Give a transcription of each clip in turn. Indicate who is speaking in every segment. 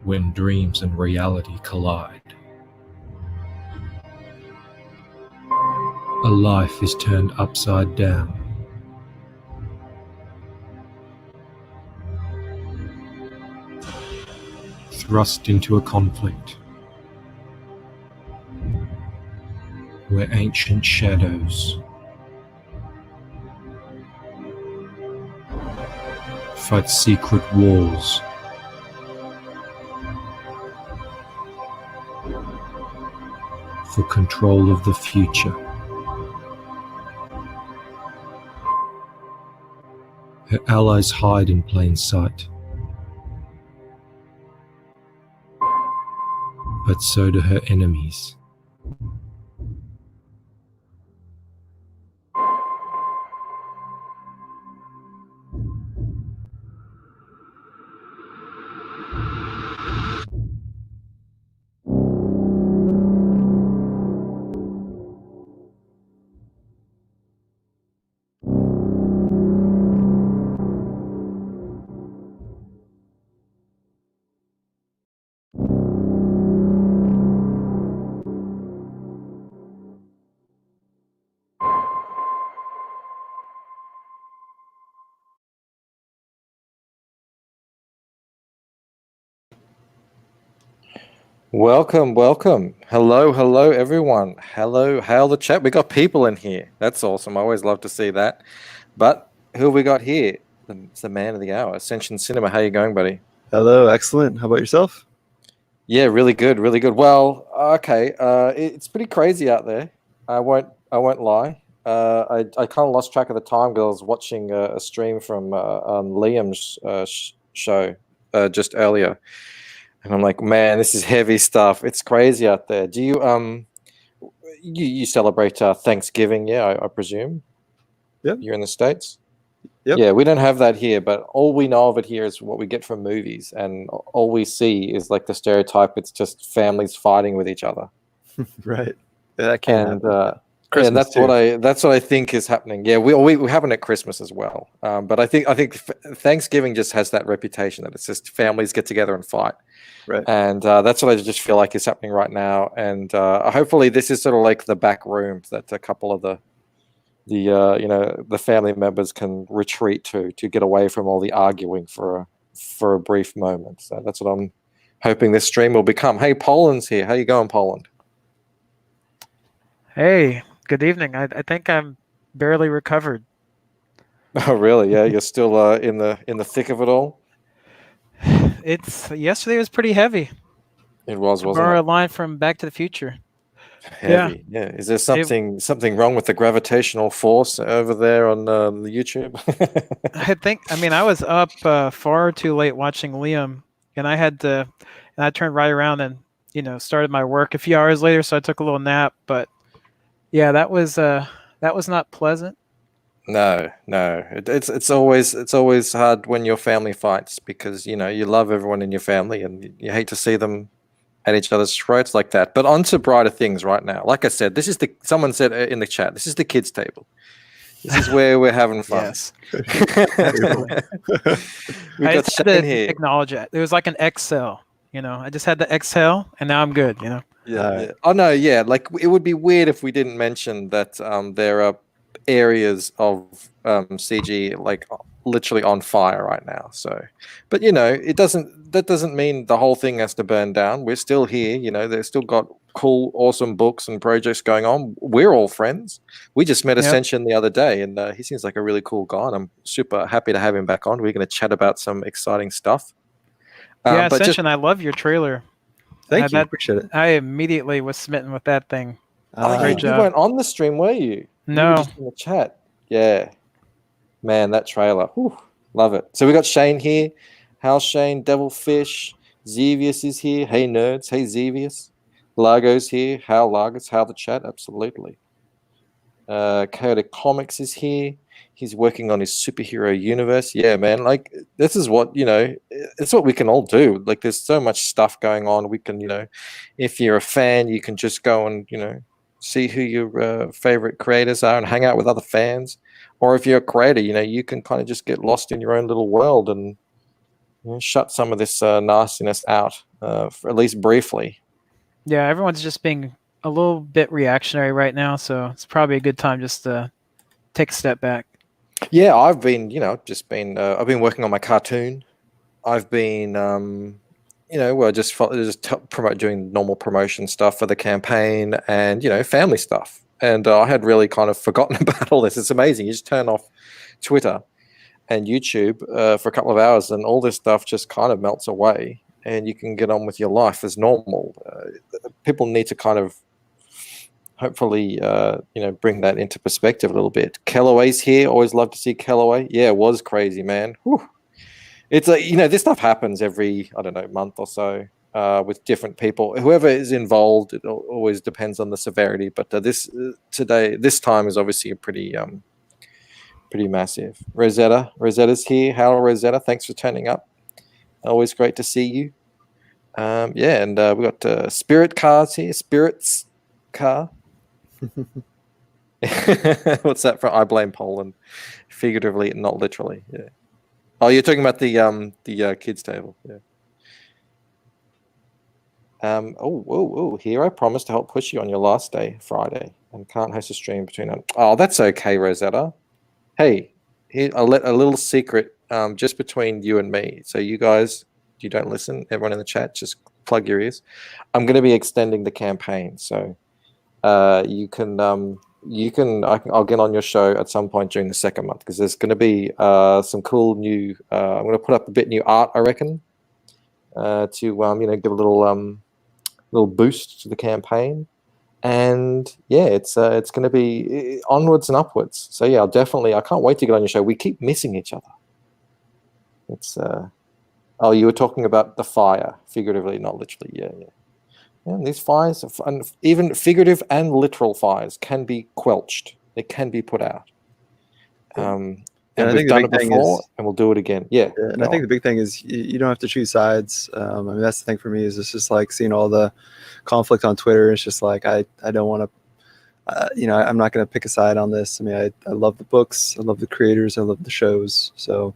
Speaker 1: when dreams and reality collide. A life is turned upside down. Thrust into a conflict where ancient shadows fight secret wars. For control of the future. Her allies hide in plain sight, but so do her enemies.
Speaker 2: Welcome. Hello, everyone. Hail the chat. We got people in here. That's awesome. I always love to see that. But who have we got here? It's the man of the hour, Ascension Cinema. How you going, buddy?
Speaker 3: Hello, excellent. How about yourself?
Speaker 2: Yeah, really good. Well, okay. It's pretty crazy out there. I won't lie. I kind of lost track of the time because I was watching a stream from Liam's show just earlier. And I'm like, man, this is heavy stuff. It's crazy out there. Do you you celebrate Thanksgiving? Yeah, I presume.
Speaker 3: Yep.
Speaker 2: You're in the States.
Speaker 3: Yep.
Speaker 2: Yeah, we don't have that here, but all we know of it here is what we get from movies, and all we see is like the stereotype. It's just families fighting with each other.
Speaker 3: Right. Yeah, that can't happen.
Speaker 2: Yeah, that's what I think is happening. Yeah, we have it at Christmas as well. But I think Thanksgiving just has that reputation that it's just families get together and fight.
Speaker 3: Right.
Speaker 2: And that's what I just feel like is happening right now. And hopefully this is sort of like the back room that a couple of the family members can retreat to get away from all the arguing for a brief moment. So that's what I'm hoping this stream will become. Hey, Poland's here. How you going, Poland?
Speaker 4: Hey, good evening. I think I'm barely recovered.
Speaker 2: Oh, really? Yeah, you're still in the thick of it all.
Speaker 4: Yesterday was pretty heavy.
Speaker 2: It was, wasn't
Speaker 4: borrow
Speaker 2: it?
Speaker 4: a line from Back to the Future.
Speaker 2: Heavy. Yeah. Is there something wrong with the gravitational force over there on the YouTube?
Speaker 4: I was up far too late watching Liam, and I turned right around and started my work a few hours later, so I took a little nap. But yeah, that was not pleasant.
Speaker 2: No. It's always hard when your family fights because you love everyone in your family and you hate to see them at each other's throats like that. But on to brighter things right now. Like I said, someone said in the chat, this is the kids' table. This is where we're having fun.
Speaker 4: Yes.
Speaker 2: We
Speaker 4: I
Speaker 2: got
Speaker 4: just had
Speaker 2: Shane
Speaker 4: to
Speaker 2: here.
Speaker 4: acknowledge it. It was like an exhale. I just had to exhale, and now I'm good.
Speaker 2: Yeah. Oh no, yeah. Like it would be weird if we didn't mention that there are areas of CG like literally on fire right now. So, but that doesn't mean the whole thing has to burn down. We're still here. They've still got cool, awesome books and projects going on. We're all friends. We just met Ascension the other day, and he seems like a really cool guy. And I'm super happy to have him back on. We're going to chat about some exciting stuff.
Speaker 4: Yeah, Ascension, I love your trailer.
Speaker 3: Thank you. Appreciate it.
Speaker 4: I immediately was smitten with that thing.
Speaker 2: Great job. You weren't on the stream, were you?
Speaker 4: No.
Speaker 2: You were just in the chat. Yeah. Man, that trailer. Whew, love it. So we got Shane here. How's Shane? Devilfish. Xevious is here. Hey, nerds. Hey, Xevious. Largo's here. How Largos? How the chat? Absolutely. Chaotic Comics is here. He's working on his superhero universe. Yeah, man. Like, this is what, it's what we can all do. Like, there's so much stuff going on. We can, if you're a fan, you can just go and, see who your favorite creators are and hang out with other fans. Or if you're a creator, you can kind of just get lost in your own little world and, shut some of this nastiness out, for at least briefly.
Speaker 4: Yeah, everyone's just being a little bit reactionary right now, so it's probably a good time just to take a step back.
Speaker 2: Yeah, I've been, I've been working on my cartoon. I've been, doing normal promotion stuff for the campaign and, family stuff. And I had really kind of forgotten about all this. It's amazing. You just turn off Twitter and YouTube for a couple of hours and all this stuff just kind of melts away and you can get on with your life as normal. People need to kind of hopefully, bring that into perspective a little bit. Kellaway's here. Always love to see Kellaway. Yeah, it was crazy, man. Whew. It's like, this stuff happens every, I don't know, month or so with different people. Whoever is involved, it always depends on the severity. But this time is obviously a pretty massive. Rosetta's here. Hello, Rosetta. Thanks for turning up. Always great to see you. And we got Spirit Cars here. Spirits Car. What's that from? I blame Poland, figuratively, not literally. Yeah. Oh, you're talking about the kids table. Yeah. Here I promised to help push you on your last day, Friday, and can't host a stream between them. Oh, that's okay, Rosetta. Hey, here a little secret, just between you and me. So you guys, you don't listen. Everyone in the chat, just plug your ears. I'm going to be extending the campaign, so I'll get on your show at some point during the second month because there's going to be some cool new. I'm going to put up a bit new art, I reckon, to give a little boost to the campaign. And yeah, it's going to be onwards and upwards. So yeah, I can't wait to get on your show. We keep missing each other. It's you were talking about the fire, figuratively, not literally. Yeah. And these fires, and even figurative and literal fires, can be quelched. They can be put out. And we've done it before, and we'll do it again. Yeah.
Speaker 3: And I think the big thing is you don't have to choose sides. That's the thing for me is it's just like seeing all the conflict on Twitter. It's just like I don't want to, I'm not going to pick a side on this. I mean, I love the books. I love the creators. I love the shows. So,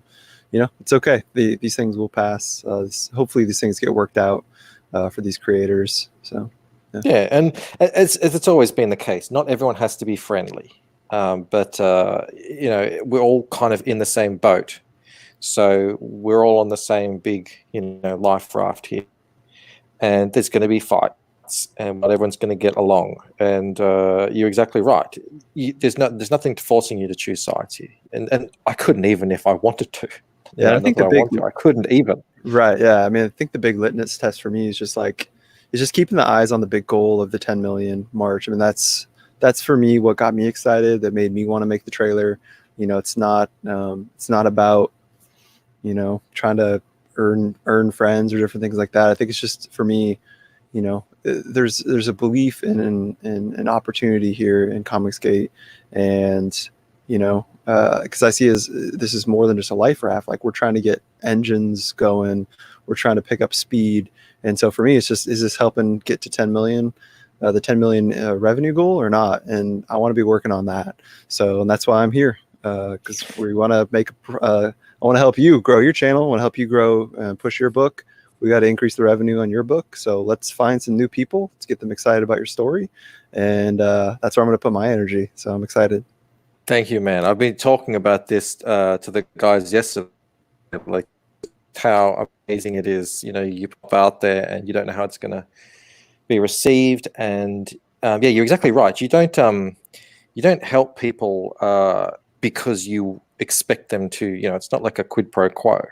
Speaker 3: it's okay. These things will pass. Hopefully these things get worked out for these creators. So
Speaker 2: yeah, and it's always been the case. Not everyone has to be friendly, but we're all kind of in the same boat. So we're all on the same big life raft here, and there's going to be fights, and not everyone's going to get along. And you're exactly right. There's nothing forcing you to choose sides here, and I couldn't even if I wanted to.
Speaker 3: Yeah, I think I
Speaker 2: couldn't even.
Speaker 3: Right. Yeah. I mean, I think the big litmus test for me is just keeping the eyes on the big goal of the 10 million March. I mean, that's for me what got me excited, that made me want to make the trailer. It's not about trying to earn friends or different things like that. I think it's just for me, there's a belief in an opportunity here in Comicsgate, and because I see this is more than just a life raft. Like we're trying to get engines going, we're trying to pick up speed, and so for me, it's just, is this helping get to 10 million, the 10 million revenue goal or not? And I want to be working on that. So, and that's why I'm here, because we want to I want to help you grow your channel. I want to help you grow and push your book. We got to increase the revenue on your book. So let's find some new people. Let's get them excited about your story, and that's where I'm going to put my energy. So I'm excited.
Speaker 2: Thank you, man. I've been talking about this to the guys yesterday, like how amazing it is. You pop out there and you don't know how it's going to be received. And you're exactly right. You don't help people because you expect them to. It's not like a quid pro quo.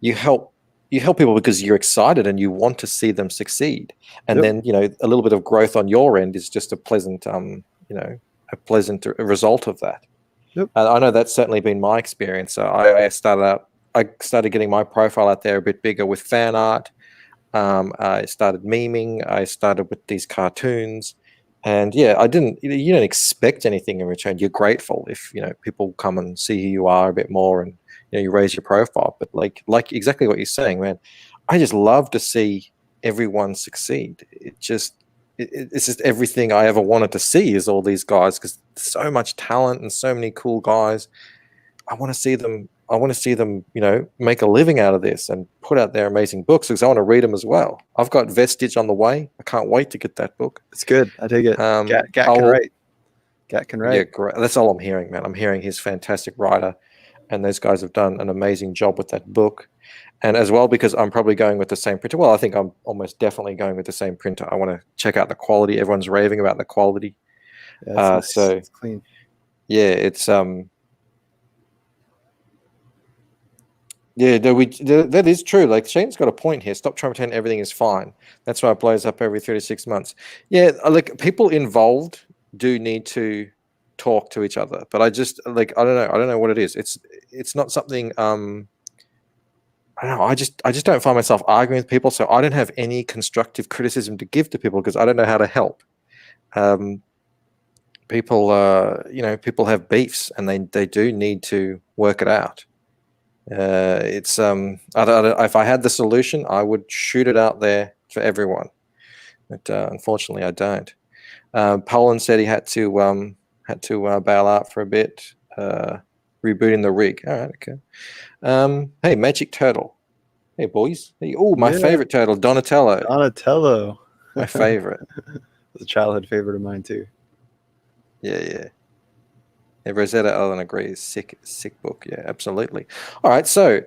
Speaker 2: You help people because you're excited and you want to see them succeed. And then a little bit of growth on your end is just a pleasant a pleasant result of that.
Speaker 3: Yep.
Speaker 2: And I know that's certainly been my experience. So I started getting my profile out there a bit bigger with fan art. I started memeing. I started with these cartoons, and you don't expect anything in return. You're grateful if people come and see who you are a bit more, and you raise your profile. But like exactly what you're saying, man, I just love to see everyone succeed. It's just everything I ever wanted to see is all these guys, because so much talent and so many cool guys. I want to see them I want to see them, make a living out of this and put out their amazing books because I want to read them as well. I've got Vestige on the way. I can't wait to get that book.
Speaker 3: It's good. I take it. Gat can write. Gat can write.
Speaker 2: Yeah, great. That's all I'm hearing, man. I'm hearing he's a fantastic writer, and those guys have done an amazing job with that book. And as well, because I'm probably going with the same printer. Well, I think I'm almost definitely going with the same printer. I want to check out the quality. Everyone's raving about the quality.
Speaker 3: Yeah, nice.
Speaker 2: So
Speaker 3: it's clean.
Speaker 2: Yeah, it's yeah, that is true. Like Shane's got a point here. Stop trying to pretend everything is fine. That's why it blows up every 36 months. Yeah, like people involved do need to talk to each other, but I just I don't know what it is. It's not something I don't know. I just don't find myself arguing with people, so I don't have any constructive criticism to give to people because I don't know how to help. People people have beefs and they do need to work it out. If I had the solution, I would shoot it out there for everyone, but unfortunately, I don't. Poland said he had to bail out for a bit, rebooting the rig. All right, okay. Hey, Magic Turtle. Hey, boys. Hey, my favorite turtle, Donatello.
Speaker 3: Donatello,
Speaker 2: my favorite.
Speaker 3: It's a childhood favorite of mine too.
Speaker 2: Yeah. Rosetta Allen agrees. Sick book. Yeah, absolutely. All right. So,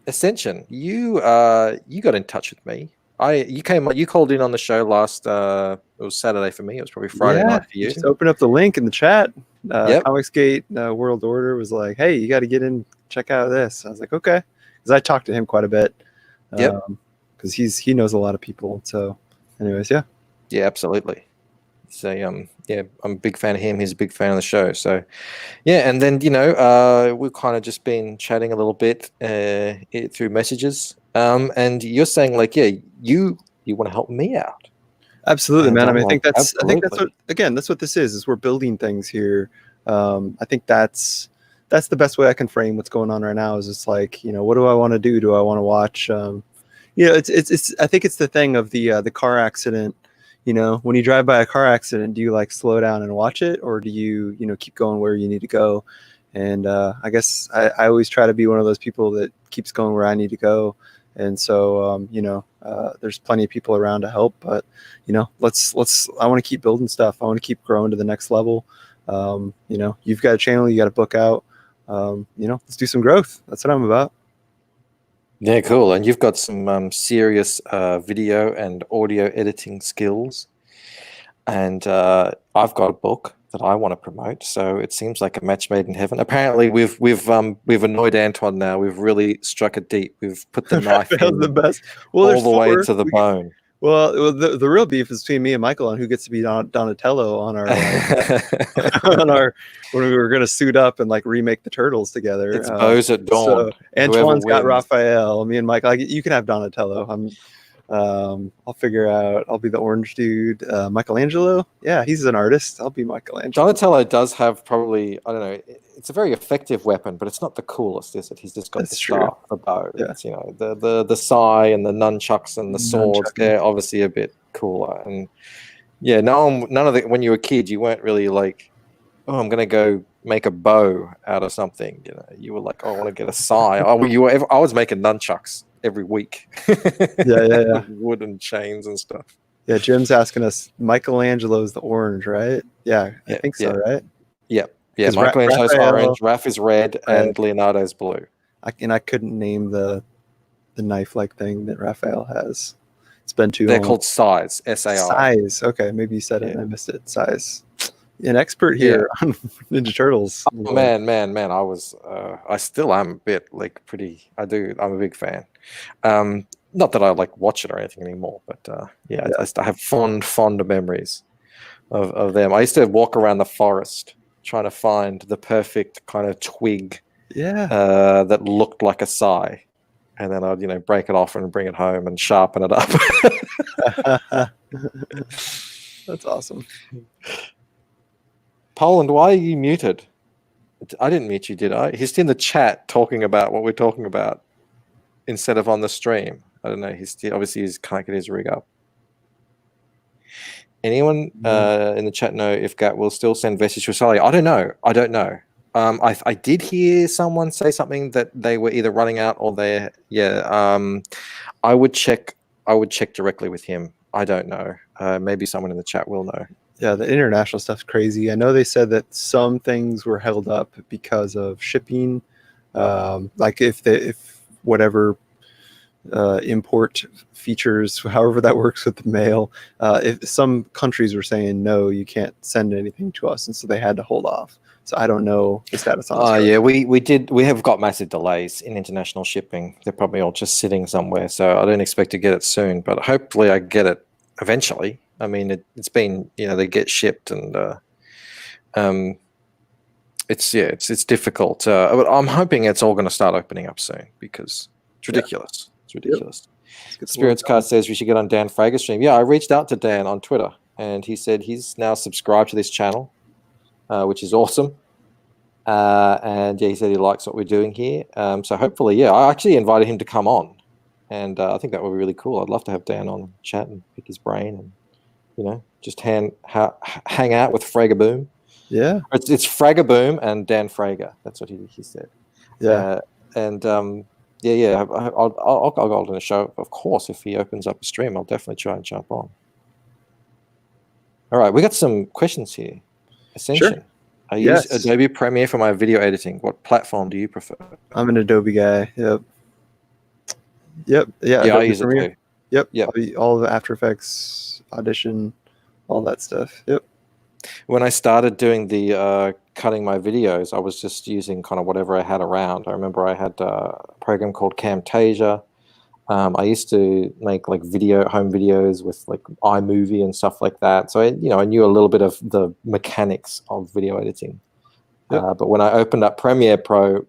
Speaker 2: Ascension, you got in touch with me. You called in on the show last. It was Saturday for me. It was probably Friday night for you.
Speaker 3: Just open up the link in the chat.
Speaker 2: Yep.
Speaker 3: Comicsgate World Order was like, "Hey, you got to get in, check out this." I was like, "Okay," because I talked to him quite a bit.
Speaker 2: Yep.
Speaker 3: Because he knows a lot of people. So, anyways, yeah.
Speaker 2: Yeah, absolutely. So I'm a big fan of him. He's a big fan of the show. So yeah, and then we've kind of just been chatting a little bit through messages. And you're saying like, yeah, you want to help me out.
Speaker 3: Absolutely,
Speaker 2: and
Speaker 3: man.
Speaker 2: I'm
Speaker 3: I think that's
Speaker 2: absolutely.
Speaker 3: what this is we're building things here. I think that's the best way I can frame what's going on right now. Is it's like, what do I want to do? Do I want to watch? It's I think it's the thing of the car accident. When you drive by a car accident, do you like slow down and watch it, or do you keep going where you need to go? And I guess I always try to be one of those people that keeps going where I need to go. And so there's plenty of people around to help, but let's I want to keep building stuff. I want to keep growing to the next level. You've got a channel, you got a book out. Let's do some growth. That's what I'm about.
Speaker 2: Yeah, cool. And you've got some serious video and audio editing skills. And I've got a book that I want to promote. So it seems like a match made in heaven. Apparently, we've annoyed Antoine now. We've really struck it deep. We've put the knife in
Speaker 3: the best. Well,
Speaker 2: all the way to the bone.
Speaker 3: Well, the real beef is between me and Michael on who gets to be Donatello on our when we were going to suit up and like remake the Turtles together.
Speaker 2: It's Bows at Dawn.
Speaker 3: So Antoine's got Raphael. Me and Michael. You can have Donatello. I'll figure out. I'll be the orange dude. Michelangelo. Yeah, he's an artist. I'll be Michelangelo.
Speaker 2: Donatello does have probably, I don't know, it's a very effective weapon, but it's not the coolest, is it? He's just got the staff, the bow.
Speaker 3: Yeah.
Speaker 2: It's, the sai and the nunchucks and the swords. They're obviously a bit cooler. And yeah, none of the, when you were a kid, you weren't really like, oh, I'm going to go make a bow out of something. You were like, oh, I want to get a sai. I was making nunchucks every week.
Speaker 3: Yeah.
Speaker 2: Wood and chains and stuff.
Speaker 3: Yeah, Jim's asking us, Michelangelo's the orange, right? Yeah, I think so, right?
Speaker 2: Yeah, Michelangelo's orange, Raph is red, and Leonardo's blue.
Speaker 3: I couldn't name the knife-like thing that Raphael has. It's been too long.
Speaker 2: They're called sais, S-A-I.
Speaker 3: Sais, okay, maybe you said it and I missed it. Sais. An expert here on Ninja Turtles.
Speaker 2: Oh, man, I still am a bit like I'm a big fan. Not that I like watch it or anything anymore, but I have fond memories of them. I used to walk around the forest trying to find the perfect kind of twig that looked like a sai, and then I'd break it off and bring it home and sharpen it up.
Speaker 3: That's awesome.
Speaker 2: Poland, why are you muted? I didn't mute you, did I? He's in the chat talking about what we're talking about instead of on the stream. I don't know. Obviously he can't get his rig up. Anyone in the chat know if Gat will still send Vestige to Australia? I don't know. I did hear someone say something that they were either running out or they're I would check directly with him. I don't know. Maybe someone in the chat will know.
Speaker 3: Yeah, the international stuff's crazy. I know they said that some things were held up because of shipping. Like if whatever import features, however that works with the mail, if some countries were saying no, you can't send anything to us, and so they had to hold off. So I don't know the status on Australia.
Speaker 2: Yeah, we have got massive delays in international shipping. They're probably all just sitting somewhere, so I don't expect to get it soon, but hopefully I get it eventually. I mean, it's been, they get shipped, and it's difficult. But I'm hoping it's all going to start opening up soon because it's ridiculous. It's ridiculous. Yep. Spirits Card says we should get on Dan Frager's stream. Yeah, I reached out to Dan on Twitter, and he said he's now subscribed to this channel, which is awesome. And yeah, he said he likes what we're doing here. So hopefully, I actually invited him to come on, and I think that would be really cool. I'd love to have Dan on chat and pick his brain, and just hang out with Fragaboom.
Speaker 3: Yeah,
Speaker 2: it's Fragaboom and Dan Frager. That's what he said.
Speaker 3: Yeah,
Speaker 2: I'll go on a show, of course. If he opens up a stream, I'll definitely try and jump on. All right, we got some questions here. Ascension.
Speaker 3: Sure.
Speaker 2: I use Adobe Premiere for my video editing. What platform do you prefer?
Speaker 3: I'm an Adobe guy. Yep. Yeah,
Speaker 2: Adobe I use Premiere. It too.
Speaker 3: Yep. All the After Effects, Audition, all that stuff. Yep.
Speaker 2: When I started doing the cutting my videos, I was just using kind of whatever I had around. I remember I had a program called Camtasia. I used to make like home videos with like iMovie and stuff like that. So I knew a little bit of the mechanics of video editing. Yep. But when I opened up Premiere Pro,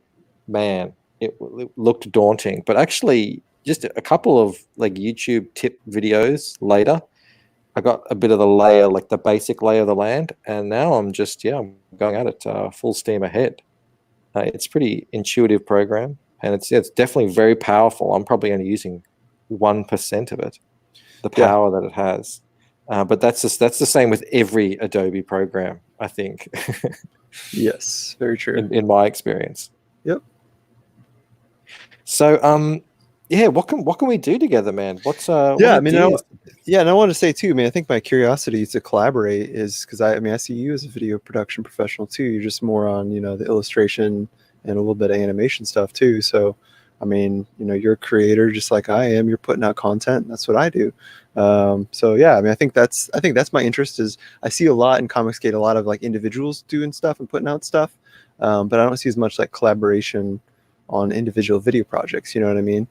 Speaker 2: man, it looked daunting. But actually, just a couple of like YouTube tip videos later, I got a bit of the layer, like the basic lay of the land, and now I'm just I'm going at it full steam ahead. It's a pretty intuitive program, and it's definitely very powerful. I'm probably only using 1% of it, the power that it has. But that's the same with every Adobe program, I think.
Speaker 3: Yes, very true.
Speaker 2: In my experience.
Speaker 3: Yep.
Speaker 2: So what can we do together, man? What's and
Speaker 3: I want to say too, man, I think my curiosity to collaborate is because I see you as a video production professional too. You're just more on, the illustration and a little bit of animation stuff too. So, I mean, you're a creator just like I am. You're putting out content. That's what I do. I think that's my interest. Is I see a lot in Comicsgate, a lot of like individuals doing stuff and putting out stuff, but I don't see as much like collaboration on individual video projects. You know what I mean?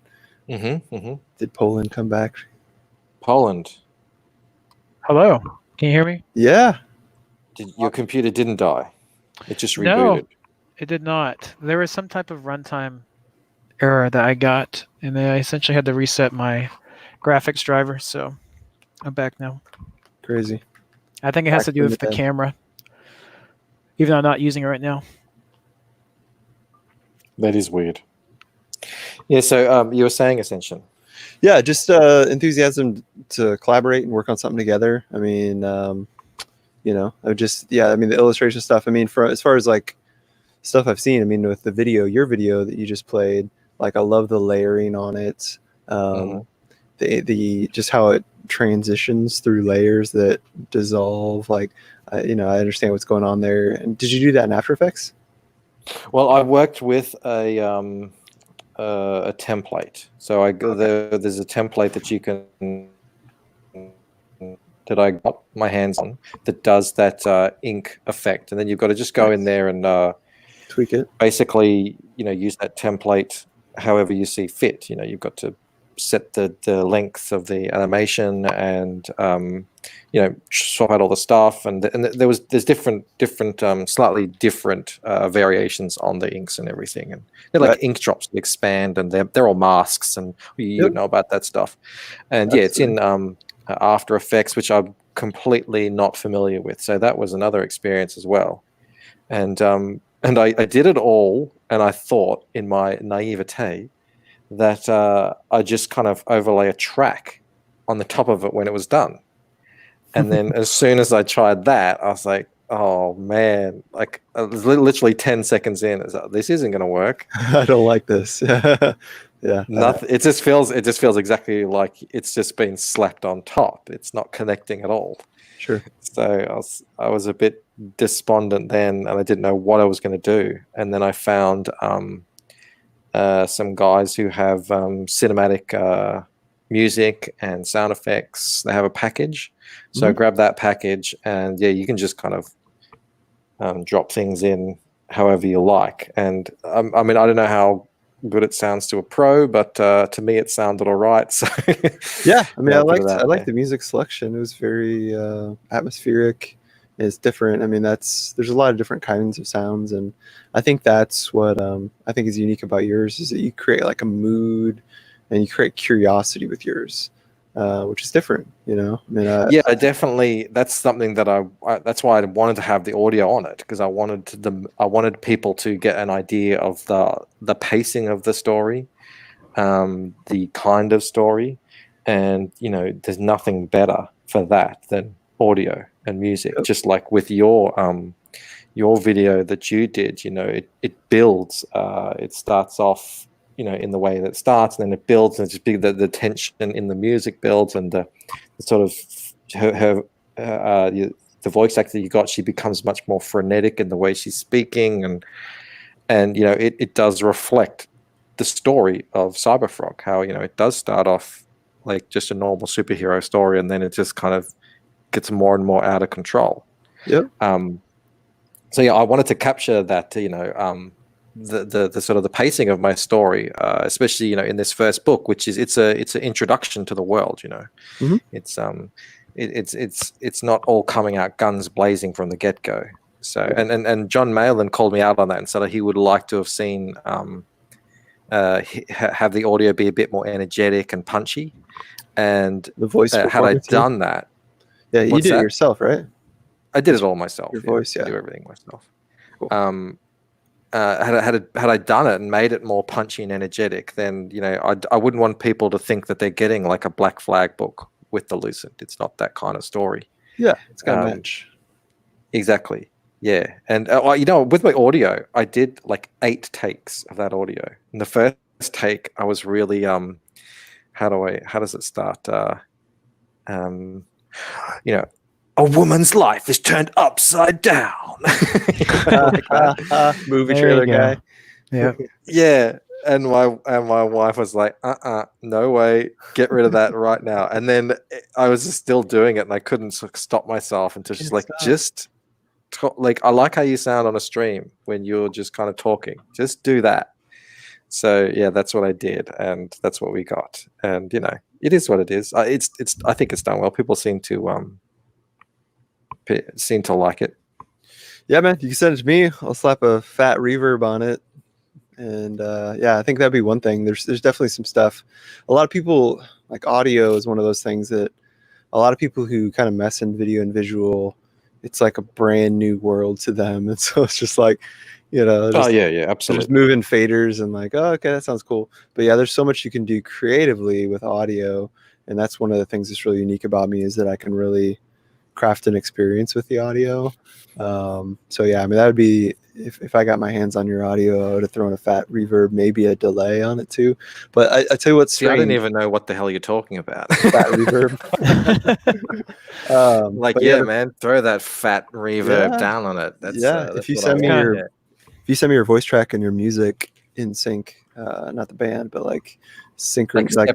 Speaker 2: Mm-hmm, mm-hmm.
Speaker 3: Did Poland come back?
Speaker 2: Poland.
Speaker 4: Hello. Can you hear me?
Speaker 3: Yeah.
Speaker 2: Your computer didn't die. It just rebooted.
Speaker 4: No, it did not. There was some type of runtime error that I got, and then I essentially had to reset my graphics driver, so I'm back now.
Speaker 3: Crazy.
Speaker 4: I think it has to do with the camera, even though I'm not using it right now.
Speaker 2: That is weird. Yeah, so you were saying Ascension.
Speaker 3: Yeah, just enthusiasm to collaborate and work on something together. I mean, the illustration stuff. I mean, as far as like stuff I've seen, I mean, with your video that you just played, like I love the layering on it. The just how it transitions through layers that dissolve. Like, I understand what's going on there. And did you do that in After Effects?
Speaker 2: Well, I worked with a template. So there's a template that you can that I got my hands on that does that ink effect, and then you've got to just go in there and
Speaker 3: tweak it.
Speaker 2: Basically, use that template however you see fit. You've got to set the length of the animation and swap out all the stuff, and there's different slightly different variations on the inks and everything, and they're like ink drops that expand, and they're all masks, and you know about that stuff. And it's in After Effects, which I'm completely not familiar with, so that was another experience as well. And I did it all, and I thought in my naivete that I just kind of overlay a track on the top of it when it was done. And then as soon as I tried that, I was like, oh man, like it was literally 10 seconds in. It's like, this isn't going to work.
Speaker 3: I don't like this. Yeah.
Speaker 2: Nothing. It just feels exactly like it's just been slapped on top. It's not connecting at all.
Speaker 3: Sure.
Speaker 2: So I was a bit despondent then, and I didn't know what I was going to do. And then I found some guys who have cinematic music and sound effects. They have a package, so I grabbed that package, and yeah, you can just kind of drop things in however you like. And I mean, I don't know how good it sounds to a pro, but to me it sounded all right. So
Speaker 3: yeah, I mean, I liked
Speaker 2: yeah.
Speaker 3: the music selection. It was very atmospheric. It's different. I mean, there's a lot of different kinds of sounds, and I think that's what I think is unique about yours is that you create like a mood and you create curiosity with yours, which is different. You know, I mean,
Speaker 2: yeah, I definitely. That's something that that's why I wanted to have the audio on it, because I wanted people to get an idea of the pacing of the story, the kind of story, and you know, there's nothing better for that than audio and music.
Speaker 3: Yep.
Speaker 2: Just like with your video that you did, you know, it builds. It starts off, you know, in the way that it starts, and then it builds, and it's just big. The tension in the music builds, and the sort of the voice actor you got, she becomes much more frenetic in the way she's speaking, and you know, it does reflect the story of Cyberfrog. How, you know, it does start off like just a normal superhero story, and then it just kind of gets more and more out of control.
Speaker 3: Yep.
Speaker 2: So yeah, I wanted to capture that, you know, the sort of the pacing of my story, especially, you know, in this first book, which is it's an introduction to the world. You know, it's not all coming out guns blazing from the get go. So and John Malin called me out on that and said that he would like to have seen have the audio be a bit more energetic and punchy. And
Speaker 3: the voice
Speaker 2: had I done that,
Speaker 3: yeah, you did it yourself, right?
Speaker 2: I did it all myself.
Speaker 3: Your voice, yeah.
Speaker 2: I do everything myself.
Speaker 3: Cool.
Speaker 2: Had I done it and made it more punchy and energetic, then, you know, I wouldn't want people to think that they're getting like a Black Flag book with the Lucent. It's not that kind of story.
Speaker 3: Yeah, it's got to match.
Speaker 2: Exactly. Yeah, and you know, with my audio, I did like 8 takes of that audio. In the first take, I was really how does it start? You know, a woman's life is turned upside down.
Speaker 3: Movie trailer guy.
Speaker 4: Yeah.
Speaker 2: Yeah. And my wife was like, no way, get rid of that right now. And then I was just still doing it, and I couldn't stop myself until she's like, like, I like how you sound on a stream when you're just kind of talking. Just do that. So yeah, that's what I did, and that's what we got. And you know, it is what it is. It's I think it's done well. People seem to like it.
Speaker 3: Yeah, man, you can send it to me. I'll slap a fat reverb on it. And yeah, I think that'd be one thing. There's definitely some stuff. A lot of people, like, audio is one of those things that a lot of people who kind of mess in video and visual, it's like a brand new world to them. And so it's just like, you know,
Speaker 2: yeah, absolutely.
Speaker 3: Just moving faders and like, oh, okay, that sounds cool. But yeah, there's so much you can do creatively with audio. And that's one of the things that's really unique about me, is that I can really craft an experience with the audio. So yeah, I mean, that would be, if I got my hands on your audio, I would have thrown a fat reverb, maybe a delay on it too. But I tell you what's strange.
Speaker 2: I didn't even know what the hell you're talking about.
Speaker 3: Fat reverb.
Speaker 2: Like, yeah, man, throw that fat reverb down on it. That's, that's
Speaker 3: if you send me your voice track and your music in sync, not the band, but like synchronous, like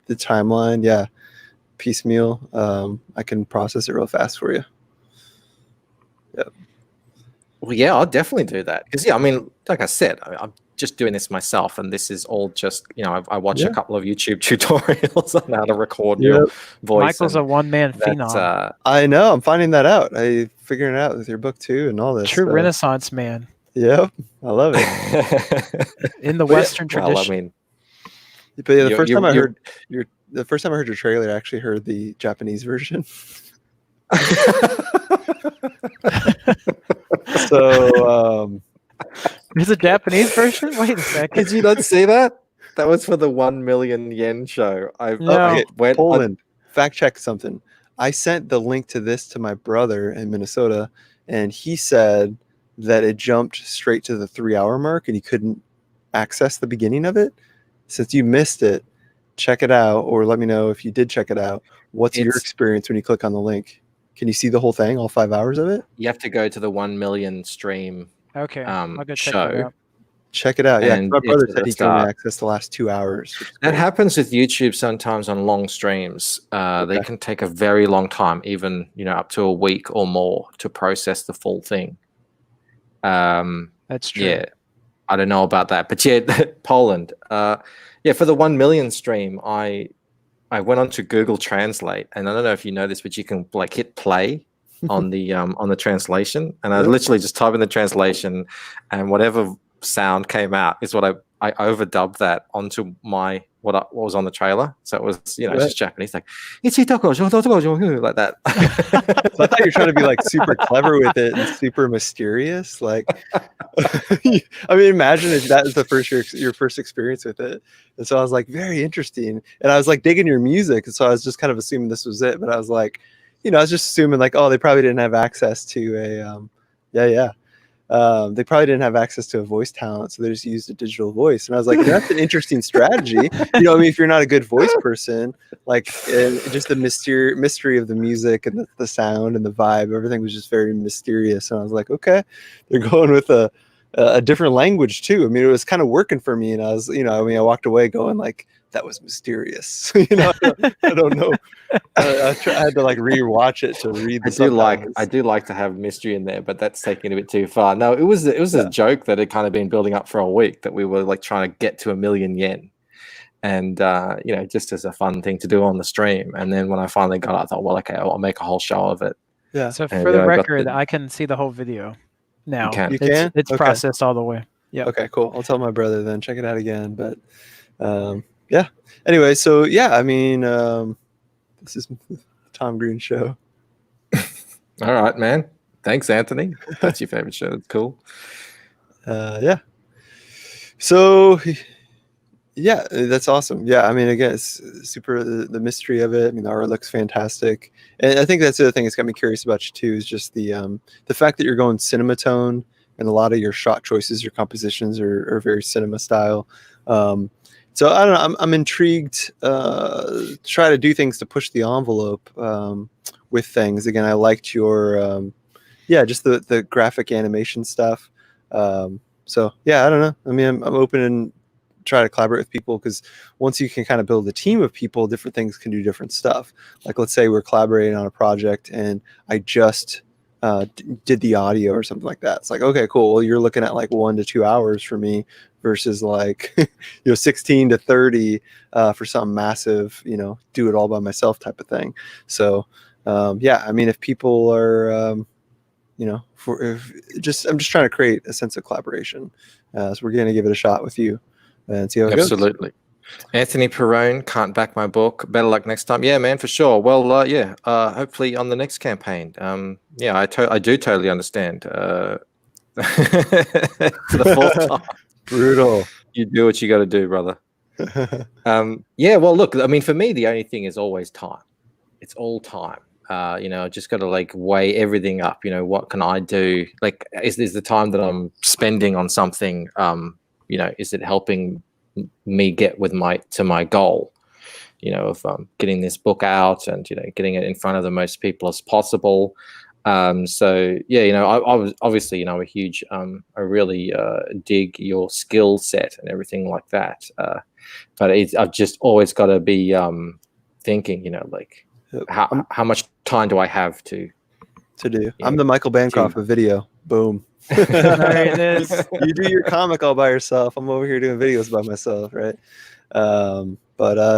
Speaker 3: the timeline, yeah, piecemeal, I can process it real fast for you. Yep.
Speaker 2: Well, yeah, I'll definitely do that, because, yeah, I mean, like I said, I'm just doing this myself, and this is all just, you know, I watched a couple of YouTube tutorials on how to record your voice.
Speaker 4: Michael's a one-man phenom.
Speaker 3: I know, I'm finding that out. I figuring it out with your book too, and all this.
Speaker 4: True Renaissance man.
Speaker 3: Yep, I love it.
Speaker 4: In the Western tradition.
Speaker 2: Well, I mean,
Speaker 3: but yeah, the first time I heard your trailer, I actually heard the Japanese version. So
Speaker 4: there's a Japanese version? Wait a second.
Speaker 2: Did you not see that? That was for the 1 million yen show.
Speaker 3: Poland. Fact check something. I sent the link to this to my brother in Minnesota, and he said that it jumped straight to the 3-hour mark and you couldn't access the beginning of it. Since you missed it, check it out, or let me know if you did check it out. What's your experience when you click on the link? Can you see the whole thing, all 5 hours of it?
Speaker 2: You have to go to the 1 million stream
Speaker 4: Okay, I'll go check
Speaker 2: show.
Speaker 4: that out.
Speaker 3: Check it out. Yeah,
Speaker 2: And
Speaker 3: my brother
Speaker 2: it's at
Speaker 3: said
Speaker 2: the
Speaker 3: he can only
Speaker 2: start.
Speaker 3: access the last 2 hours.
Speaker 2: That happens with YouTube sometimes on long streams. They can take a very long time, even up to a week or more, to process the full thing.
Speaker 4: That's true.
Speaker 2: Yeah, I don't know about that, but yeah, Poland. Yeah, for the 1 million stream, I went on to Google Translate, and I don't know if you know this, but you can like hit play on the translation, and I literally just type in the translation, and whatever sound came out is what I overdubbed that onto my what was on the trailer. So it was it's just Japanese, like it's like that.
Speaker 3: So I thought you were trying to be like super clever with it and super mysterious. Like, I mean, imagine if that is your first experience with it. And so I was like, very interesting. And I was like digging your music, and so I was just kind of assuming this was it. But I was like, I was just assuming like, oh, they probably didn't have access to a they probably didn't have access to a voice talent, so they just used a digital voice. And I was like, that's an interesting strategy. I mean, if you're not a good voice person, like just the mystery of the music and the sound and the vibe, everything was just very mysterious. And I was like, okay, they're going with a different language too. I mean, it was kind of working for me, and I was, I walked away going like, that was mysterious. I don't know. I had to like rewatch it to read the
Speaker 2: I do like to have mystery in there, but that's taking it a bit too far. No, it was a joke that had kind of been building up for a week, that we were like trying to get to 1 million yen, and just as a fun thing to do on the stream. And then when I finally got it, I thought, well, okay, I'll make a whole show of it.
Speaker 3: Yeah.
Speaker 4: So for the record, I can see the whole video now.
Speaker 3: You can?
Speaker 4: It's processed all the way. Yeah.
Speaker 3: Okay, cool. I'll tell my brother then. Check it out again. But yeah. Anyway, so yeah, I mean, this is the Tom Green Show.
Speaker 2: All right, man. Thanks, Anthony. That's your favorite show. That's cool.
Speaker 3: Yeah. So yeah, that's awesome. Yeah, I mean, again, it's super the mystery of it. I mean, the art looks fantastic, and I think that's the other thing that's got me curious about you too, is just the fact that you're going cinema tone, and a lot of your shot choices, your compositions are very cinema style. So I don't know. I'm intrigued. Try to do things to push the envelope with things. Again, I liked your just the graphic animation stuff. So yeah, I don't know. I mean, I'm open and try to collaborate with people, because once you can kind of build a team of people, different things can do different stuff. Like, let's say we're collaborating on a project, and I just did the audio or something like that. It's like, okay, cool. Well, you're looking at like 1 to 2 hours for me versus like 16 to 30 for something massive, do it all by myself type of thing. So yeah, I mean, if people are I'm just trying to create a sense of collaboration. So we're going to give it a shot with you and see how it goes.
Speaker 2: Absolutely. Anthony Perrone, can't back my book. Better luck next time. Yeah, man, for sure. Well, hopefully on the next campaign. Yeah, I do totally understand. For the fourth time.
Speaker 3: Brutal.
Speaker 2: You do what you got to do, brother. Yeah, well, look, I mean, for me, the only thing is always time. It's all time. Just got to like weigh everything up. What can I do? Like, is the time that I'm spending on something, is it helping me get to my goal, of getting this book out and getting it in front of the most people as possible. So yeah, I was obviously a huge I really dig your skill set and everything like that. But I've just always got to be thinking, like how much time do I have to
Speaker 3: do? I'm the Michael Bancroft of video. Boom.
Speaker 4: There it is.
Speaker 3: You do your comic all by yourself. I'm over here doing videos by myself, right?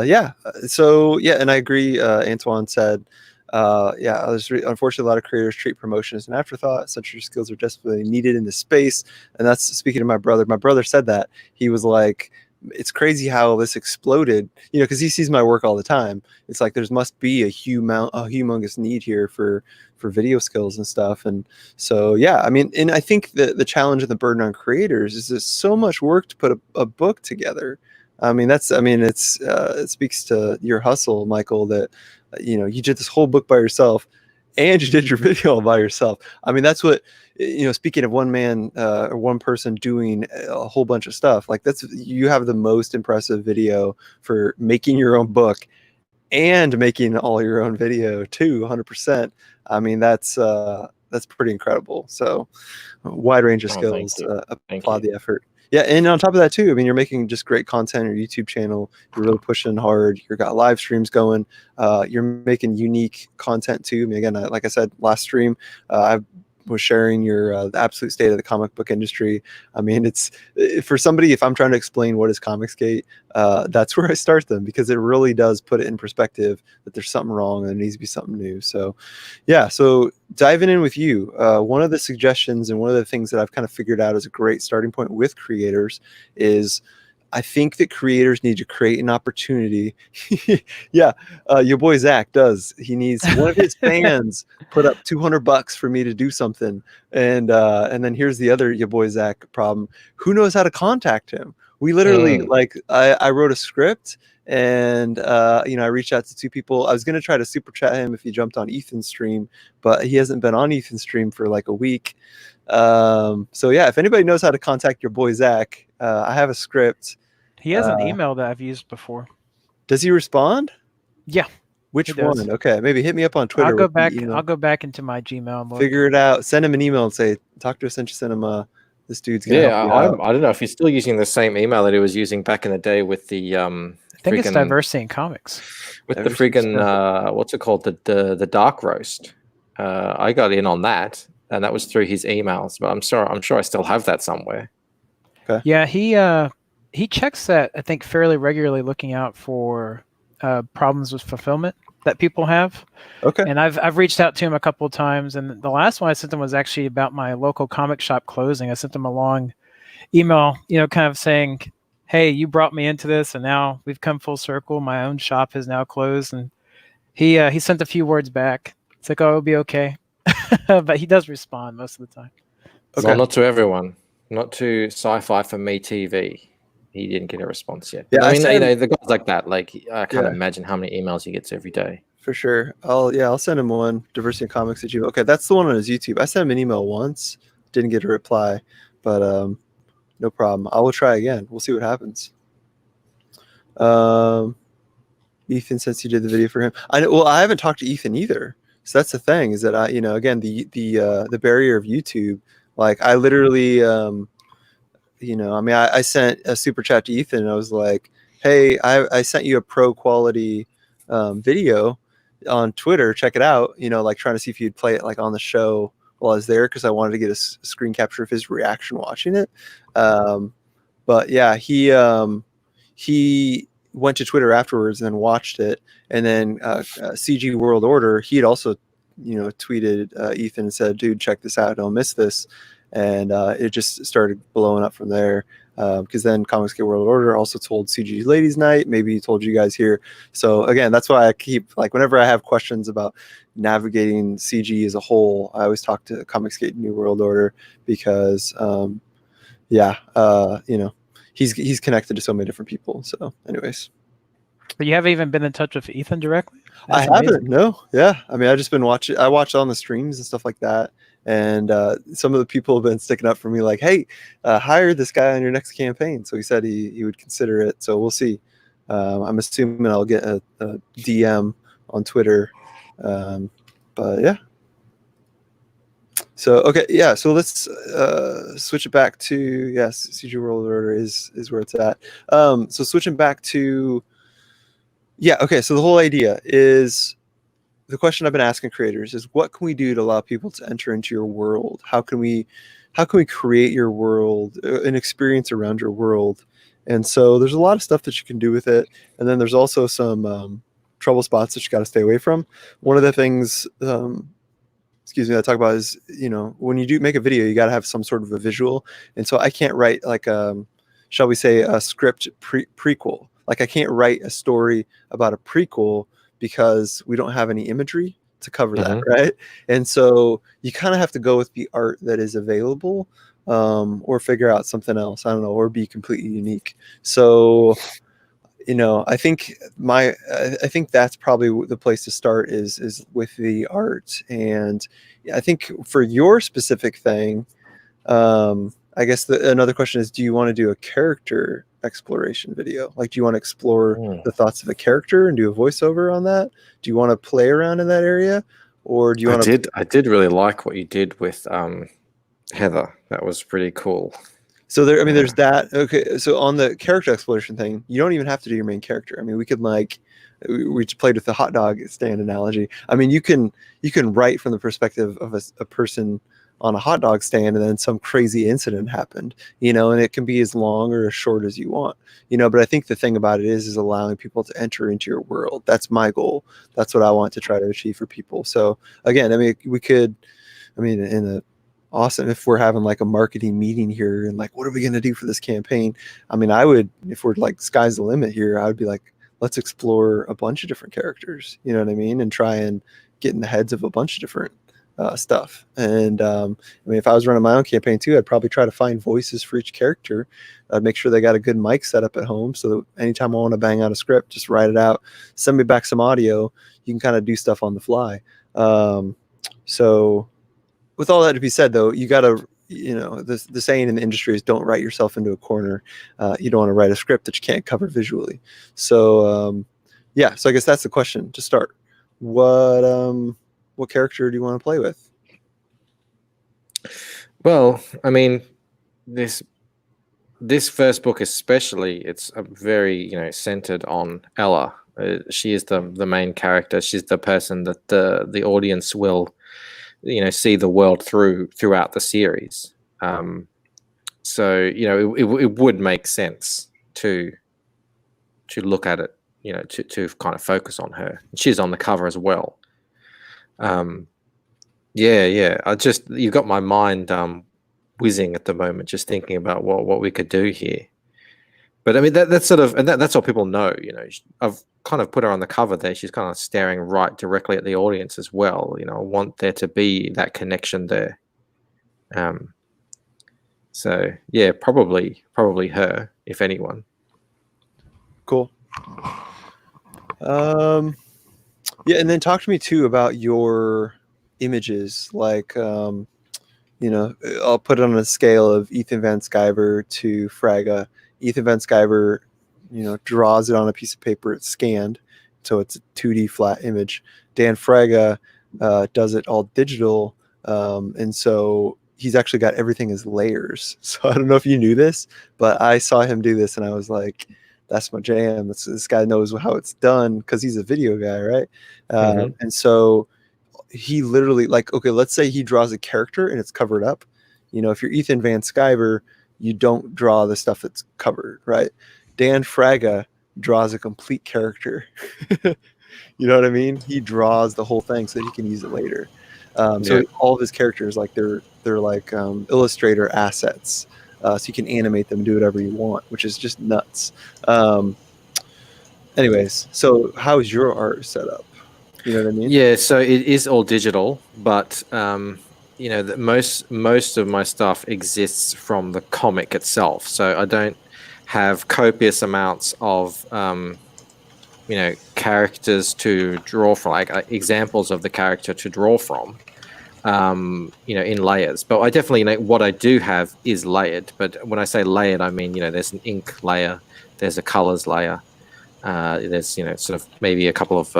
Speaker 3: Yeah. So yeah, and I agree. Antoine said, unfortunately, a lot of creators treat promotion as an afterthought. Such your skills are desperately needed in this space. And that's speaking to my brother. My brother said that. He was like, it's crazy how this exploded, because he sees my work all the time. It's like there must be a humongous need here for video skills and stuff. And so, yeah, I mean, and I think the challenge and the burden on creators is there's so much work to put a book together. It speaks to your hustle, Michael, that, you did this whole book by yourself. and you did your video all by yourself. I mean, that's what, speaking of one man or one person doing a whole bunch of stuff, like you have the most impressive video for making your own book and making all your own video too, 100%. I mean, that's pretty incredible. So wide range of skills, applaud the effort. Yeah, and on top of that too, I mean, you're making just great content on your YouTube channel. You're really pushing hard. You've got live streams going. You're making unique content too. I mean, again, like I said, last stream, I was sharing your the absolute state of the comic book industry. I mean, it's for somebody, if I'm trying to explain what is Comicsgate, that's where I start them, because it really does put it in perspective that there's something wrong and there needs to be something new. So yeah, so diving in with you, one of the suggestions and one of the things that I've kind of figured out as a great starting point with creators is, I think that creators need to create an opportunity. Yeah, your boy Zach does. He needs one of his fans put up $200 for me to do something, and then here's the other your boy Zach problem. Who knows how to contact him? We literally I wrote a script, and I reached out to 2 people. I was gonna try to super chat him if he jumped on Ethan's stream, but he hasn't been on Ethan's stream for like a week. So yeah, if anybody knows how to contact your boy Zach, I have a script.
Speaker 4: He has an email that I've used before.
Speaker 3: Does he respond?
Speaker 4: Yeah.
Speaker 3: Which one? Okay, maybe hit me up on Twitter.
Speaker 4: I'll go back into my Gmail and look.
Speaker 3: Figure it out. Send him an email and say, talk to Ascension Cinema. This dude's gonna help you out.
Speaker 2: I don't know if he's still using the same email that he was using back in the day with the
Speaker 4: I think it's Diversity in Comics.
Speaker 2: With the friggin' what's it called? The Dark Roast. I got in on that, and that was through his emails, but I'm sure I still have that somewhere.
Speaker 3: Okay.
Speaker 4: Yeah, he checks that, I think, fairly regularly, looking out for problems with fulfillment that people have.
Speaker 3: Okay.
Speaker 4: And I've reached out to him a couple of times, and the last one I sent him was actually about my local comic shop closing. I sent him a long email, kind of saying, hey, you brought me into this, and now we've come full circle. My own shop has now closed. And he sent a few words back. It's like, oh, it'll be okay. But he does respond most of the time.
Speaker 2: Okay. Well, not to everyone. Not to Sci-Fi for Me TV. He didn't get a response yet.
Speaker 3: Yeah,
Speaker 2: I mean, the guys like that, like I can't imagine how many emails he gets every day.
Speaker 3: For sure. I'll send him one. Diversity in Comics at Gmail. Okay, that's the one on his YouTube. I sent him an email once, didn't get a reply, but no problem. I will try again. We'll see what happens. Ethan, since you did the video for him, I haven't talked to Ethan either. So that's the thing, is that again, the barrier of YouTube. Like I literally, I sent a super chat to Ethan, and I was like, hey, I sent you a pro quality video on Twitter. Check it out. Like trying to see if you'd play it like on the show while I was there, because I wanted to get a screen capture of his reaction watching it. But yeah, he went to Twitter afterwards and then watched it. And then CG World Order, he had also tweeted Ethan and said, dude, check this out, don't miss this. And it just started blowing up from there, because then Comicsgate World Order also told CG Ladies Night, maybe he told you guys here. So again, that's why I keep, like, whenever I have questions about navigating CG as a whole, I always talk to Comicsgate New World Order, because he's connected to so many different people. So anyways.
Speaker 4: But you haven't even been in touch with Ethan directly?
Speaker 3: I haven't. No. Yeah. I mean, I just been watching. I watched on the streams and stuff like that. And some of the people have been sticking up for me, like, hey, hire this guy on your next campaign. So he said he would consider it. So we'll see. I'm assuming I'll get a DM on Twitter. But yeah. So, okay. Yeah. So let's switch it back to, yes, CG World Order is where it's at. So switching back to, yeah. Okay. So the whole idea is, the question I've been asking creators is, what can we do to allow people to enter into your world? How can we create your world, an experience around your world? And so there's a lot of stuff that you can do with it. And then there's also some trouble spots that you got to stay away from. One of the things, I talk about is, when you do make a video, you got to have some sort of a visual. And so I can't write like, shall we say, a script prequel. Like I can't write a story about a prequel, because we don't have any imagery to cover that, right? And so you kind of have to go with the art that is available, or figure out something else. I don't know, or be completely unique. So, I think I think that's probably the place to start is with the art. And I think for your specific thing, I guess another question is, do you want to do a character exploration video? Like, do you want to explore the thoughts of a character and do a voiceover on that? Do you want to play around in that area, or do you want to?
Speaker 2: I did really like what you did with Heather. That was pretty cool.
Speaker 3: So there, I mean, there's that. Okay, so on the character exploration thing, you don't even have to do your main character. I mean, we could we just played with the hot dog stand analogy. I mean, you can write from the perspective of a person on a hot dog stand, and then some crazy incident happened, and it can be as long or as short as you want, but I think the thing about it is allowing people to enter into your world. That's my goal. That's what I want to try to achieve for people. So again, I mean, awesome, if we're having like a marketing meeting here and like, what are we going to do for this campaign? I mean, if we're like, sky's the limit here, I would be like, let's explore a bunch of different characters, you know what I mean? And try and get in the heads of a bunch of different stuff. And I mean, if I was running my own campaign too, I'd probably try to find voices for each character. I'd make sure they got a good mic set up at home, so that anytime I want to bang out a script, just write it out, send me back some audio. You can kind of do stuff on the fly. So with all that to be said, though, you got to, the saying in the industry is don't write yourself into a corner. You don't want to write a script that you can't cover visually. So so I guess that's the question to start. What character do you want to play with?
Speaker 2: Well, I mean, this first book especially, it's very centered on Ella. She is the main character. She's the person that the audience will see the world throughout the series. So it would make sense to look at it, to kind of focus on her. She's on the cover as well. You've got my mind whizzing at the moment, just thinking about what we could do here. But I mean, that's sort of, and that's what people know. I've kind of put her on the cover there. She's kind of staring right directly at the audience as well. I want there to be that connection there. So yeah, probably her, if anyone.
Speaker 3: Cool. Yeah, and then talk to me too about your images. Like, I'll put it on a scale of Ethan Van Sciver to Fraga. Ethan Van Sciver, draws it on a piece of paper. It's scanned, so it's a 2D flat image. Dan Fraga does it all digital, and so he's actually got everything as layers. So I don't know if you knew this, but I saw him do this, and I was like, that's my jam. This guy knows how it's done because he's a video guy, right? And so he literally, like, okay, let's say he draws a character and it's covered up. If you're Ethan Van Sciver, you don't draw the stuff that's covered, right? Dan Fraga draws a complete character. You know what I mean? He draws the whole thing so that he can use it later. So all of his characters, like they're like Illustrator assets. So you can animate them, do whatever you want, which is just nuts. Anyways, so how is your art set up? You know what I mean?
Speaker 2: Yeah, so it is all digital, but most of my stuff exists from the comic itself. So I don't have copious amounts of characters to draw from, like examples of the character to draw from. In layers, but I definitely, what I do have is layered. But when I say layered, I mean, there's an ink layer, there's a colors layer, there's, sort of maybe a couple of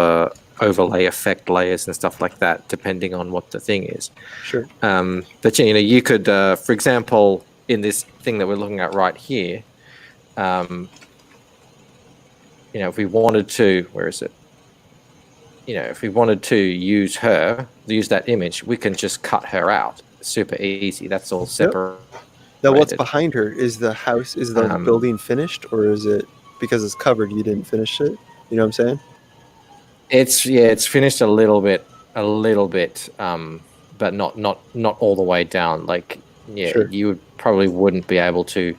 Speaker 2: overlay effect layers and stuff like that, depending on what the thing is.
Speaker 3: Sure.
Speaker 2: But you could, for example, in this thing that we're looking at right here, if we wanted to, where is it? If we wanted to use that image, we can just cut her out. Super easy. That's all separate.
Speaker 3: Now, what's behind her? Is the house, is the building finished, or is it because it's covered, you didn't finish it? You know what I'm saying?
Speaker 2: It's finished a little bit, but not all the way down. Like, sure. You probably wouldn't be able to.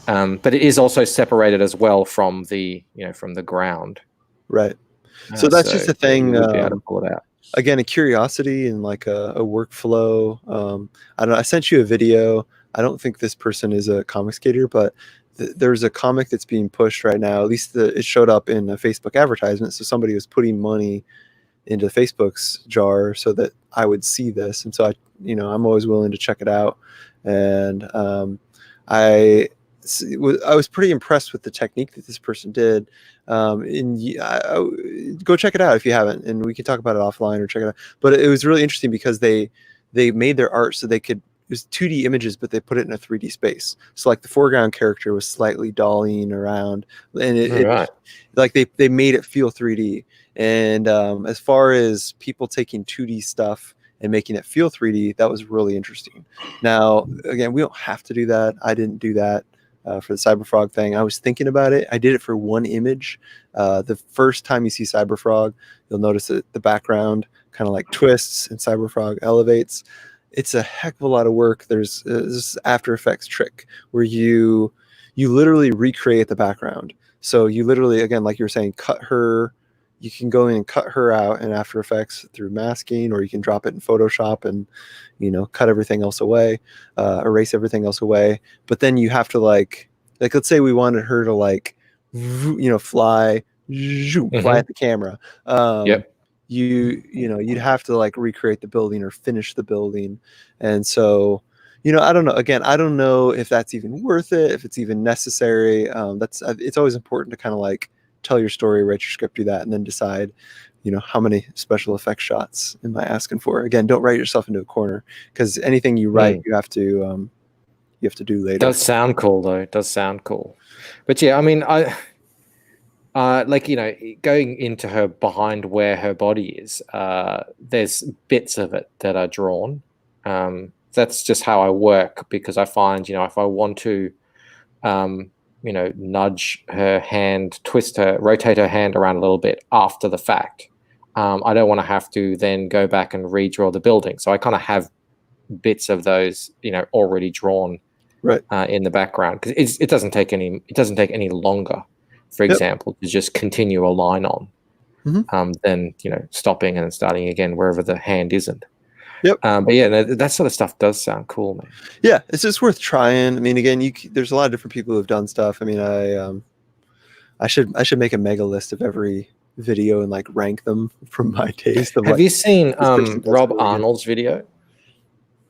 Speaker 2: But it is also separated as well from the ground.
Speaker 3: Right. So that's just a thing.
Speaker 2: Be able to pull it out.
Speaker 3: Again, a curiosity and like a workflow. I don't know. I sent you a video. I don't think this person is a comic skater, but there's a comic that's being pushed right now. At least it showed up in a Facebook advertisement. So somebody was putting money into Facebook's jar so that I would see this. And so I'm always willing to check it out. And I was pretty impressed with the technique that this person did. Go check it out if you haven't, and we can talk about it offline or check it out. But it was really interesting because they made their art so they could. It was 2D images, but they put it in a 3D space. So like the foreground character was slightly dollying around, and like they made it feel 3D. And as far as people taking 2D stuff and making it feel 3D, that was really interesting. Now, again, we don't have to do that. I didn't do that for the Cyberfrog thing. I was thinking about it. I did it for one image. The first time you see Cyberfrog, you'll notice that the background kind of like twists and Cyberfrog elevates. It's a heck of a lot of work. There's this After Effects trick where you literally recreate the background. So you literally, again, like you were saying, you can go in and cut her out in After Effects through masking, or you can drop it in Photoshop and, cut everything else away, erase everything else away. But then you have to like let's say we wanted her to fly at the camera.
Speaker 2: Yep.
Speaker 3: You'd have to like recreate the building or finish the building. And so, I don't know. Again, I don't know if that's even worth it, if it's even necessary. It's always important to kind of like tell your story, write your script, do that, and then decide, how many special effects shots am I asking for? Again, don't write yourself into a corner, because anything you write, you have to do later.
Speaker 2: It does sound cool though. It does sound cool. But yeah, I mean, going into her behind where her body is, there's bits of it that are drawn. That's just how I work, because I find, if I want to, nudge her hand, rotate her hand around a little bit after the fact, I don't want to have to then go back and redraw the building. So I kind of have bits of those, already drawn in the background, because it doesn't take any longer, for example, to just continue a line on, then stopping and starting again wherever the hand isn't.
Speaker 3: Yep.
Speaker 2: But yeah, that sort of stuff does sound cool, man.
Speaker 3: Yeah, it's just worth trying. I mean, again, there's a lot of different people who've done stuff. I mean, I should make a mega list of every video and like rank them from my taste.
Speaker 2: Have you seen Rob Arnold's video?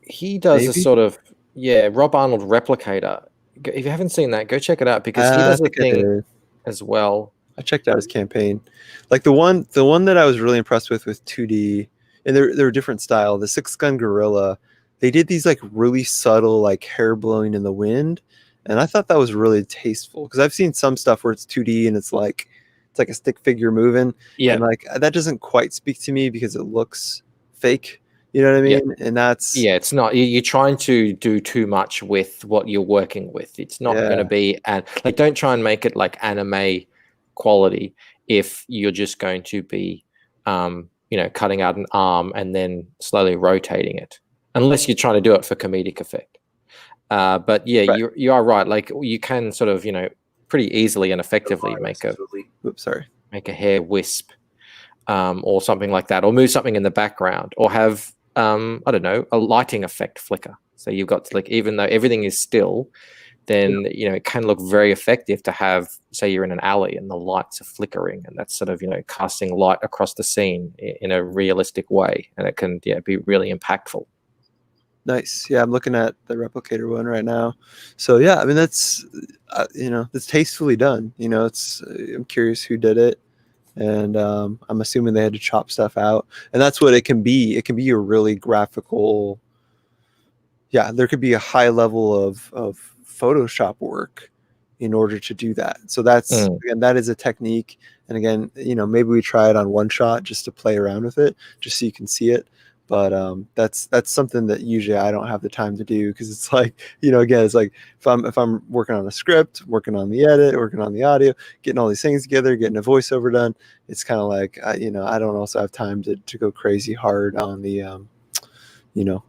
Speaker 2: He does a sort of Rob Arnold Replicator. If you haven't seen that, go check it out, because he does a thing as well. I
Speaker 3: checked out his campaign. Like the one that I was really impressed with 2D, and they're different style. The 6-gun gorilla, they did these like really subtle like hair blowing in the wind, and I thought that was really tasteful, because I've seen some stuff where it's 2D and it's like a stick figure moving. Yeah, and like that doesn't quite speak to me because it looks fake. You know what I mean? And that's
Speaker 2: it's not. You're trying to do too much with what you're working with. It's not going to be like, don't try and make it like anime quality if you're just going to be cutting out an arm and then slowly rotating it, unless you're trying to do it for comedic effect. But yeah, you are right. Like, you can sort of pretty easily and effectively make a hair wisp, or something like that, or move something in the background, or have I don't know, a lighting effect flicker. So you've got to, like, even though everything is still, then it can look very effective to have, say you're in an alley and the lights are flickering, and that's sort of casting light across the scene in a realistic way, and it can be really impactful.
Speaker 3: Nice. Yeah, I'm looking at the Replicator one right now. So yeah, I mean, that's it's tastefully done. I'm curious who did it, and I'm assuming they had to chop stuff out, and that's what it can be. It can be a really graphical. Yeah, there could be a high level of Photoshop work in order to do that. So that's again, that is a technique. And again, maybe we try it on one shot just to play around with it, just so you can see it. But that's something that usually I don't have the time to do, because it's like, again, it's like if I'm working on a script, working on the edit, working on the audio, getting all these things together, getting a voiceover done, it's kind of like I don't also have time to go crazy hard on the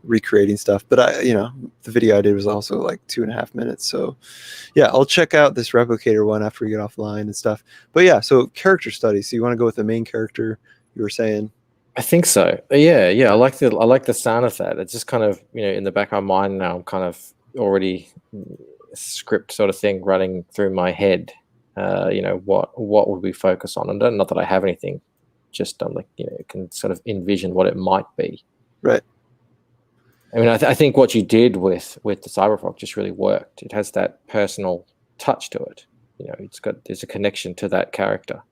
Speaker 3: recreating stuff. But the video I did was also like 2.5 minutes. So yeah, I'll check out this Replicator one after we get offline and stuff. But yeah, so character study. So you want to go with the main character, you were saying?
Speaker 2: I think so. Yeah. I like the sound of that. It's just kind of, in the back of my mind now, I'm kind of already script sort of thing running through my head. What would we focus on? And not that I have anything, just I'm like, can sort of envision what it might be.
Speaker 3: Right.
Speaker 2: I mean, I think what you did with the Cyberfrog just really worked. It has that personal touch to it. There's a connection to that character.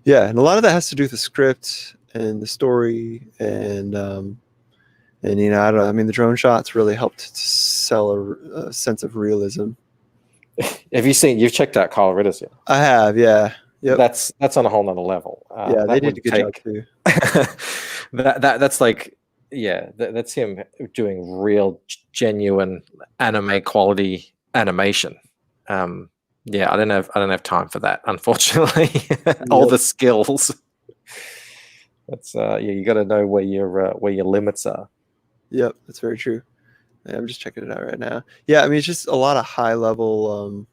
Speaker 3: Yeah, and a lot of that has to do with the script and the story, and I don't know. I mean, the drone shots really helped to sell a sense of realism.
Speaker 2: You've checked out Kyle Ritter's yet?
Speaker 3: I have, yeah. Yep.
Speaker 2: That's on a whole nother level.
Speaker 3: Yeah, they did a good job too.
Speaker 2: That's like, yeah, that's him doing real, genuine anime quality animation. Yeah, I don't have time for that, unfortunately. All the skills. That's you got to know where your limits are.
Speaker 3: Yep, that's very true. Yeah, I'm just checking it out right now. Yeah, I mean, it's just a lot of high level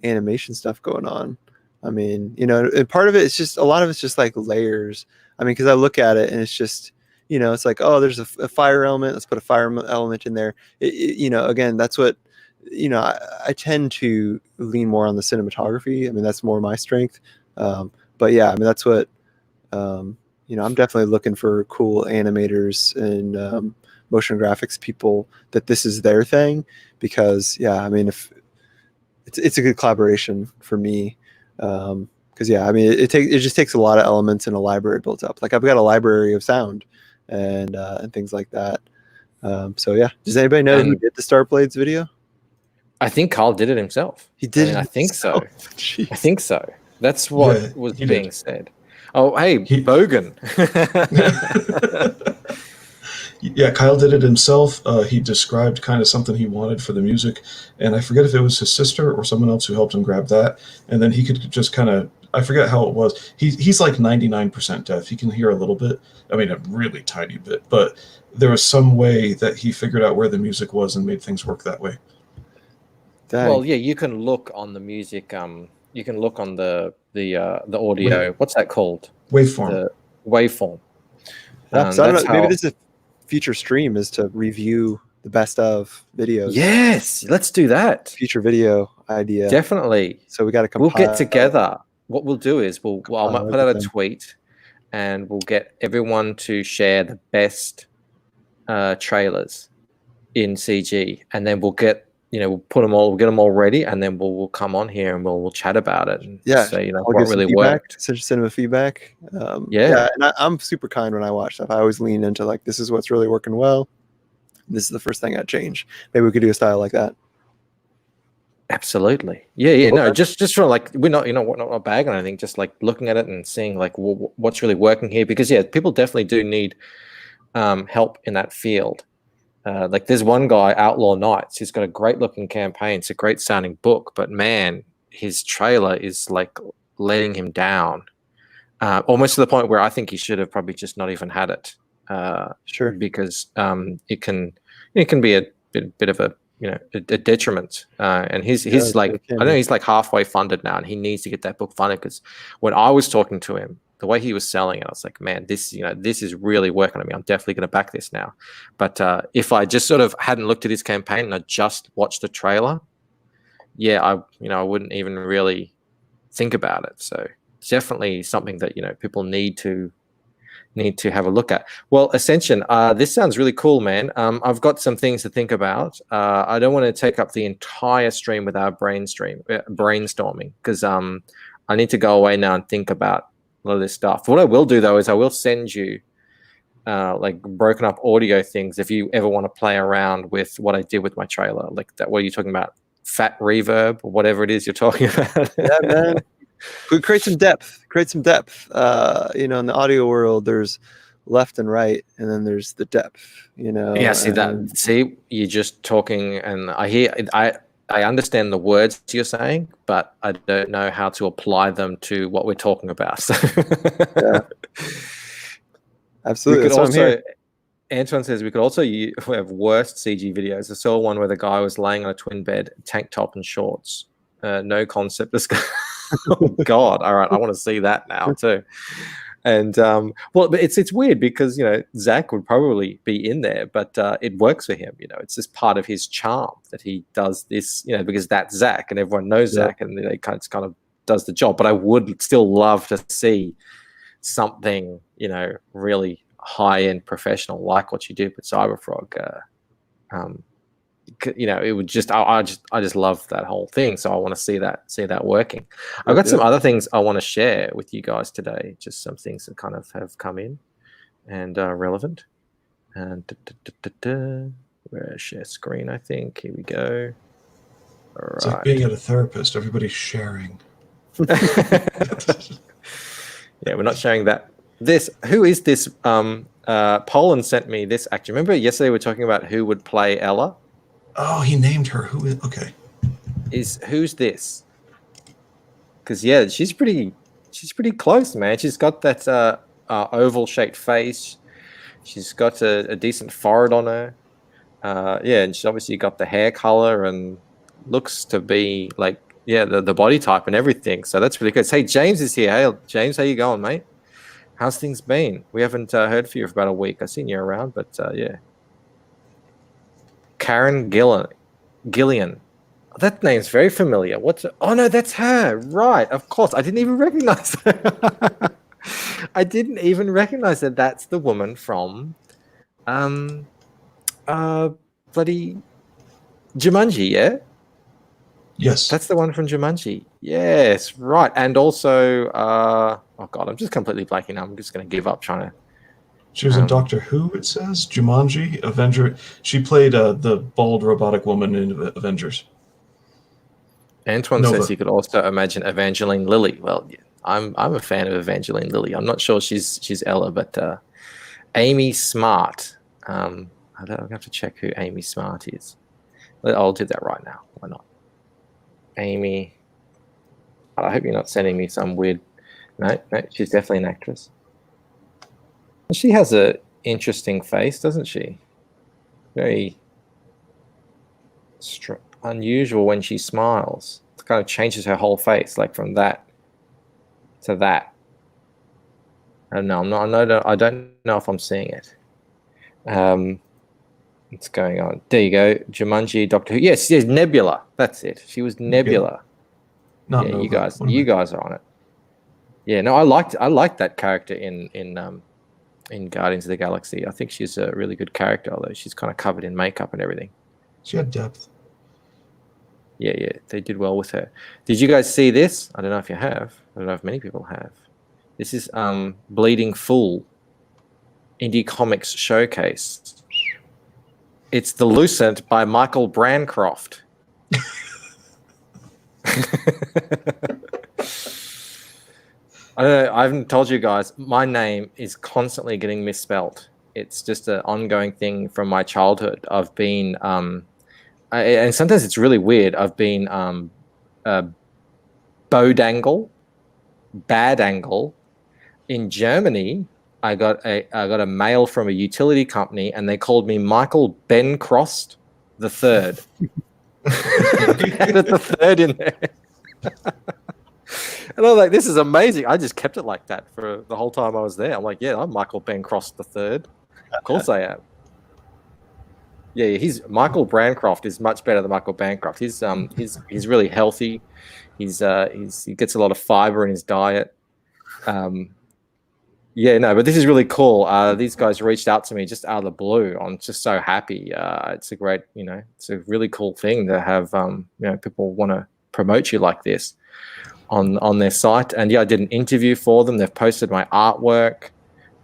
Speaker 3: animation stuff going on. I mean, and part of it is just, a lot of it's just like layers. I mean, because I look at it and it's just, it's like, oh, there's a fire element. Let's put a fire element in there. Again, that's what, I tend to lean more on the cinematography. I mean, that's more my strength. But yeah, I mean, that's what, I'm definitely looking for cool animators and motion graphics people that this is their thing, because yeah, I mean, if it's a good collaboration for me. Because yeah, I mean, it just takes a lot of elements and a library built up. Like I've got a library of sound and things like that. So yeah, does anybody know who did the Starblades video?
Speaker 2: I think Carl did it himself.
Speaker 3: He did.
Speaker 2: I think so.
Speaker 3: Jeez.
Speaker 2: I think so. That's what was being said. Oh, hey, Bogan.
Speaker 5: Yeah, Kyle did it himself. He described kind of something he wanted for the music, and I forget if it was his sister or someone else who helped him grab that. And then he could just kind of, I forget how it was. He's like 99% deaf. He can hear a little bit. I mean, a really tiny bit. But there was some way that he figured out where the music was and made things work that way.
Speaker 3: Dang.
Speaker 2: Well, yeah, you can look on the music. You can look on the audio. What's that called?
Speaker 5: Waveform.
Speaker 2: The waveform.
Speaker 3: Yeah, so I don't know, maybe this is a future stream, is to review the best of videos.
Speaker 2: Yes, let's do that.
Speaker 3: Future video idea.
Speaker 2: Definitely.
Speaker 3: So we got to
Speaker 2: We'll get together. What we'll do is I might put out a tweet, and we'll get everyone to share the best trailers in CG, and then we'll get we'll get them all ready, and then we'll come on here and we'll chat about it and say what really worked.
Speaker 3: Ascension Cinema feedback. And I'm super kind when I watch stuff. I always lean into like, this is what's really working well. This is the first thing I'd change. Maybe we could do a style like that.
Speaker 2: Absolutely. Yeah. No, just for like, we're not not bagging on anything. Just like looking at it and seeing like what's really working here, because people definitely do need help in that field. Like there's one guy, Outlaw Nights, who's got a great looking campaign. It's a great sounding book, but man, his trailer is like letting him down, almost to the point where I think he should have probably just not even had it.
Speaker 3: Sure.
Speaker 2: Because it can be a bit of a detriment. And he's like, I know he's like halfway funded now, and he needs to get that book funded, because when I was talking to him, the way he was selling it, I was like, man, this is really working on me. I'm definitely going to back this now. But if I just sort of hadn't looked at his campaign and I just watched the trailer, I wouldn't even really think about it. So it's definitely something that people need to have a look at. Well, Ascension, this sounds really cool, man. I've got some things to think about. I don't want to take up the entire stream with our brainstorming, because I need to go away now and think about a lot of this stuff. What I will do though is I will send you like broken up audio things if you ever want to play around with what I did with my trailer, like that. What are you talking about? Fat reverb or whatever it is you're talking about.
Speaker 3: Yeah, man. We create some depth. In the audio world, there's left and right, and then there's the depth.
Speaker 2: Yeah. See, you're just talking, and I understand the words you're saying, but I don't know how to apply them to what we're talking about. So
Speaker 3: yeah, absolutely.
Speaker 2: Antoine says we could also have worst CG videos. I saw one where the guy was laying on a twin bed, tank top and shorts. No concept. Oh God! All right, I want to see that now too. And well, but it's weird because Zach would probably be in there, but it works for him. It's just part of his charm that he does this. Because that's Zach, and everyone knows Zach, and they kind of does the job. But I would still love to see something really high end professional like what you did with Cyberfrog. It would just I just love that whole thing, so I want to see that working. I've got some other things I want to share with you guys today, just some things that kind of have come in and are relevant. And share screen, I think. Here we go. All right.
Speaker 5: It's like being at a therapist, everybody's sharing.
Speaker 2: Yeah, we're not sharing that. Who is this? Poland sent me this actor. Remember yesterday we were talking about who would play Ella?
Speaker 5: Oh, he named her. Who is? Okay.
Speaker 2: Who's this? Because she's pretty close, man. She's got that oval shaped face. She's got a decent forehead on her. And she's obviously got the hair color and looks to be like the body type and everything. So that's really good. Hey, James is here. Hey, James, how you going, mate? How's things been? We haven't heard from you for about a week. I've seen you around, but yeah. Karen Gillian. That name's very familiar. Oh no, that's her. Right, of course. I didn't even recognize her. I didn't even recognize that that's the woman from bloody Jumanji, yeah?
Speaker 5: Yes.
Speaker 2: That's the one from Jumanji. Yes, right. And also oh god, I'm just completely blanking now. I'm just gonna give up trying to.
Speaker 5: She was in Doctor Who, it says. Jumanji, Avenger. She played the bald robotic woman in Avengers.
Speaker 2: Antoine
Speaker 5: Nova
Speaker 2: says you could also imagine Evangeline Lilly. Well, yeah, I'm a fan of Evangeline Lilly. I'm not sure she's Ella, but Amy Smart. I'm gonna have to check who Amy Smart is. I'll do that right now. Why not? Amy. I hope you're not sending me some weird. No, she's definitely an actress. She has a interesting face, doesn't she? Very unusual when she smiles. It kind of changes her whole face, like from that to that. I don't know. I don't know if I'm seeing it. What's going on? There you go. Jumanji, Doctor Who. Yes, Nebula. That's it. She was Nebula.
Speaker 5: Not
Speaker 2: yeah,
Speaker 5: Nova.
Speaker 2: you guys are on it. Yeah, no, I liked that character in Guardians of the Galaxy. I think she's a really good character, although she's kind of covered in makeup and everything.
Speaker 5: She had depth.
Speaker 2: Yeah, they did well with her. Did you guys see this? I don't know if you have. I don't know if many people have. This is Bleeding Fool Indie Comics Showcase. It's The Lucent by Michael Brancroft. I don't know. I haven't told you guys. My name is constantly getting misspelt. It's just an ongoing thing from my childhood. I've been, and sometimes it's really weird. I've been Bodangle, Bad Angle. In Germany, I got a mail from a utility company, and they called me Michael Bencroft the Third. Added the third in there. And I'm like, this is amazing. I just kept it like that for the whole time I was there. I'm like, yeah, I'm Michael Bencroft the Third. Of course I am. Yeah, Michael Brancroft is much better than Michael Bancroft. He's really healthy. He gets a lot of fiber in his diet. Yeah, no, but this is really cool. These guys reached out to me just out of the blue. I'm just so happy. It's a great, it's a really cool thing to have, people want to promote you like this on their site. And yeah, I did an interview for them. They've posted my artwork,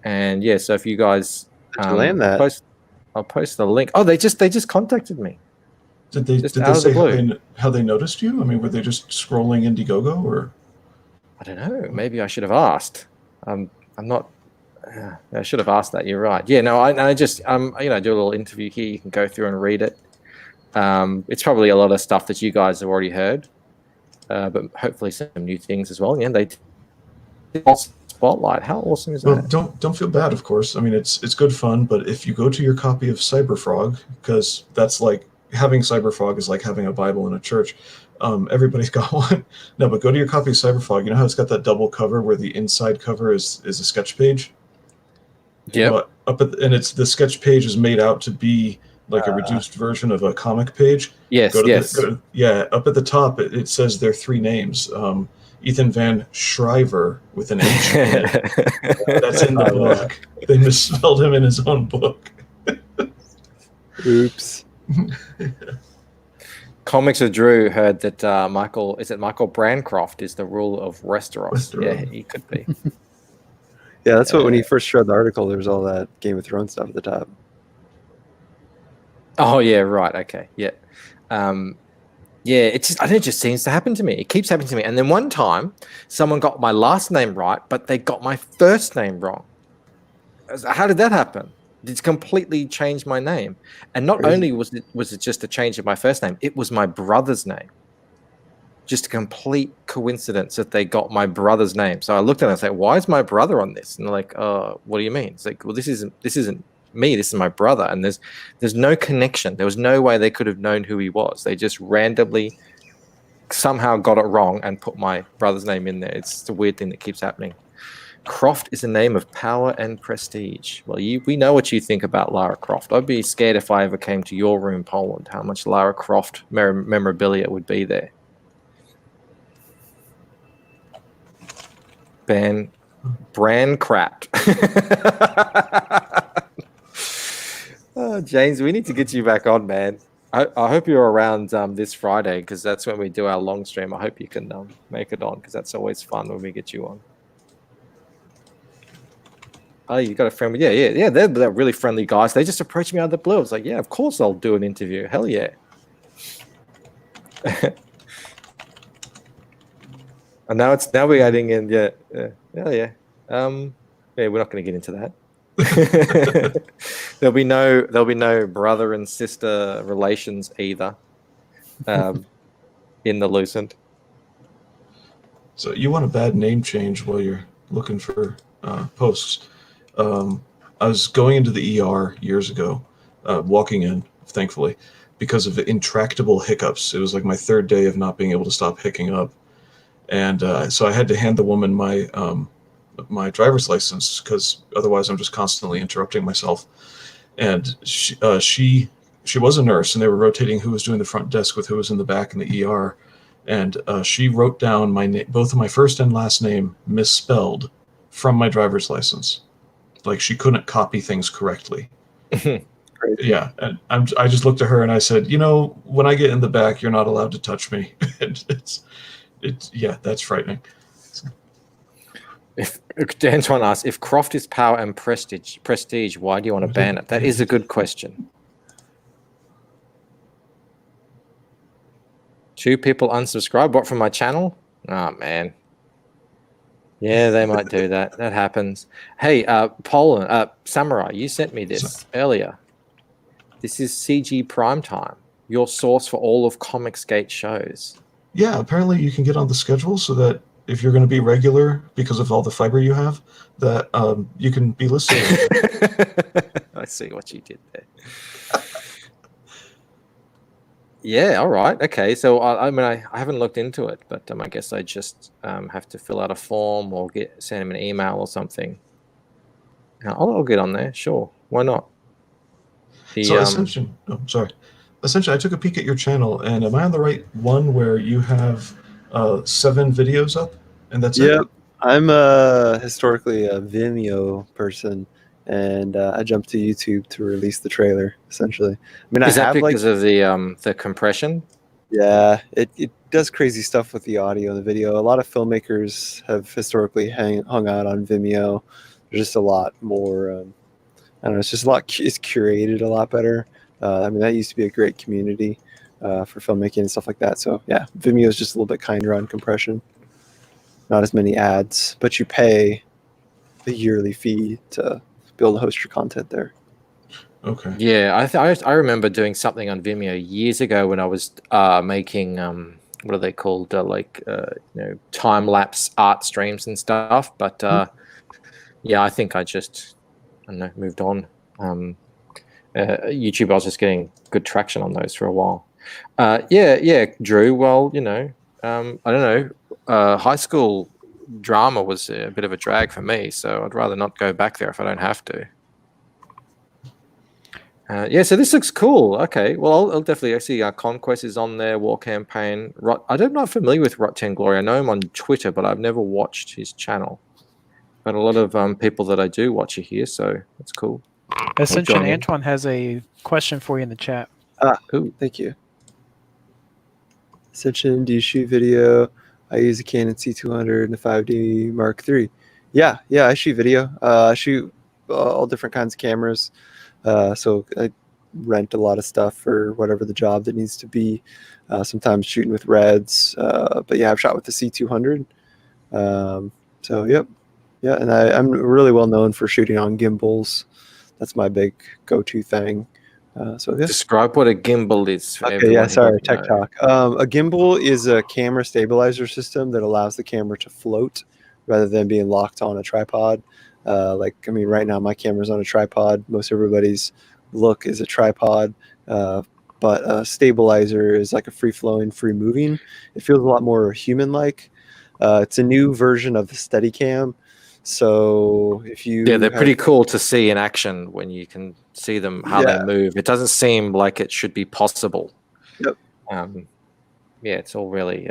Speaker 2: and yeah, so if you guys
Speaker 3: land that,
Speaker 2: I'll post the link. Oh, they just contacted me.
Speaker 5: Did they say how they noticed you? I mean, were they just scrolling Indiegogo, or?
Speaker 2: I don't know. Maybe I should have asked. I'm not. I should have asked that. You're right. Yeah. No. I just do a little interview here. You can go through and read it. It's probably a lot of stuff that you guys have already heard, but hopefully some new things as well. Yeah. They spotlight. How awesome is that?
Speaker 5: Well, don't feel bad. Of course. I mean, it's good fun. But if you go to your copy of Cyberfrog, because that's like having Cyberfrog is like having a Bible in a church. Everybody's got one. No, but go to your copy of Cyberfog. You know how it's got that double cover where the inside cover is a sketch page?
Speaker 2: Yep.
Speaker 5: Well, and it's the sketch page is made out to be like a reduced version of a comic page.
Speaker 2: Yes, yes.
Speaker 5: Up at the top, it says their three names. Ethan Van Shriver with an H in it. That's in the book. They misspelled him in his own book.
Speaker 3: Oops.
Speaker 2: Comics with Drew heard that Michael Brandcroft is the ruler of Westeros. Yeah, he could be.
Speaker 3: Yeah, that's what when he first read the article, there was all that Game of Thrones stuff at the top.
Speaker 2: Oh yeah, right. Okay, yeah. Yeah, I think it just seems to happen to me. It keeps happening to me. And then one time, someone got my last name right, but they got my first name wrong. How did that happen? It's completely changed my name. And not only was it just a change of my first name, it was my brother's name. Just a complete coincidence that they got my brother's name. So I looked at it and I was like, why is my brother on this? And they're like, what do you mean? It's like, well, this isn't me, this is my brother. And there's no connection. There was no way they could have known who he was. They just randomly somehow got it wrong and put my brother's name in there. It's a weird thing that keeps happening. Croft is a name of power and prestige. Well, we know what you think about Lara Croft. I'd be scared if I ever came to your room, Poland, how much Lara Croft memorabilia would be there. Brand crap. Oh, James, we need to get you back on, man. I hope you're around this Friday because that's when we do our long stream. I hope you can make it on because that's always fun when we get you on. Oh, you got a friend? Yeah. They're really friendly guys. They just approached me out of the blue. I was like, yeah, of course I'll do an interview. Hell yeah. And now we're adding in, yeah. Yeah, we're not going to get into that. There'll be no brother and sister relations either in the Lucent.
Speaker 5: So you want a bad name change while you're looking for posts. I was going into the ER years ago, walking in, thankfully, because of intractable hiccups. It was like my third day of not being able to stop hicking up. And so I had to hand the woman my driver's license because otherwise I'm just constantly interrupting myself. And she was a nurse, and they were rotating who was doing the front desk with who was in the back in the ER. And she wrote down both of my first and last name misspelled from my driver's license. Like she couldn't copy things correctly. Yeah, and I just looked at her and I said, when I get in the back, you're not allowed to touch me. That's frightening.
Speaker 2: If Antoine asks, if Croft is power and prestige, why do you want to ban it? That is a good question. 2 people unsubscribe. What, from my channel? Oh, man. Yeah, they might do that. That happens. Hey, Poland, Samurai, you sent me this earlier. This is CG Primetime, your source for all of Comicsgate shows.
Speaker 5: Yeah, apparently you can get on the schedule so that if you're going to be regular because of all the fiber you have, that you can be listed.
Speaker 2: I see what you did there. Yeah, all right. Okay, so I haven't looked into it, but I guess I just have to fill out a form or send him an email or something. I'll get on there, sure. Why not?
Speaker 5: Ascension, I took a peek at your channel, and am I on the right one where you have 7 videos up, and that's it?
Speaker 3: Yeah, I'm historically a Vimeo person, and I jumped to YouTube to release the trailer. Essentially,
Speaker 2: is that because of the compression?
Speaker 3: Yeah, it does crazy stuff with the audio and the video. A lot of filmmakers have historically hung out on Vimeo. There's just a lot more. I don't know. It's just it's curated a lot better. That used to be a great community for filmmaking and stuff like that. So yeah, Vimeo is just a little bit kinder on compression. Not as many ads, but you pay the yearly fee to be able to host your content there.
Speaker 5: Okay.
Speaker 2: Yeah, I remember doing something on Vimeo years ago when I was making what are they called, time lapse art streams and stuff. But yeah, I think I just moved on. YouTube, I was just getting good traction on those for a while. Yeah, Drew. Well, I don't know. High school drama was a bit of a drag for me, so I'd rather not go back there if I don't have to. So this looks cool. Okay, well, I'll definitely. I see Conquest is on there. War Campaign. I'm not familiar with Rot10 Glory. I know him on Twitter, but I've never watched his channel. But a lot of people that I do watch are here, so that's cool.
Speaker 4: Ascension
Speaker 2: join in.
Speaker 4: Antoine has a question for you in the chat.
Speaker 2: Ooh.
Speaker 3: Thank you. Ascension, do you shoot video? I use a Canon C200 and a 5D Mark III. Yeah, I shoot video. I shoot all different kinds of cameras. So I rent a lot of stuff for whatever the job that needs to be. Sometimes shooting with Reds. But yeah, I've shot with the C200. So, yep. Yeah, and I'm really well known for shooting on gimbals. That's my big go-to thing. So yeah.
Speaker 2: Describe what a gimbal is. For
Speaker 3: Okay, yeah, sorry,
Speaker 2: tech
Speaker 3: tech talk. A gimbal is a camera stabilizer system that allows the camera to float rather than being locked on a tripod. Right now my camera's on a tripod. Most everybody's look is a tripod, but a stabilizer is like a free-flowing, free-moving. It feels a lot more human-like. It's a new version of the Steadicam. So if you
Speaker 2: they're pretty cool to see in action when you can see them how they move. It doesn't seem like it should be possible.
Speaker 3: Yep.
Speaker 2: It's all really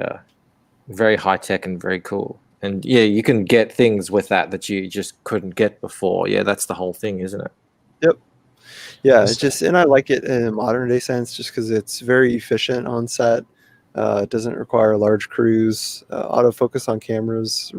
Speaker 2: very high tech and very cool. And yeah, you can get things with that you just couldn't get before. Yeah, that's the whole thing, isn't it?
Speaker 3: Yep. Yeah, and I like it in a modern day sense just because it's very efficient on set. It doesn't require large crews. Autofocus on cameras,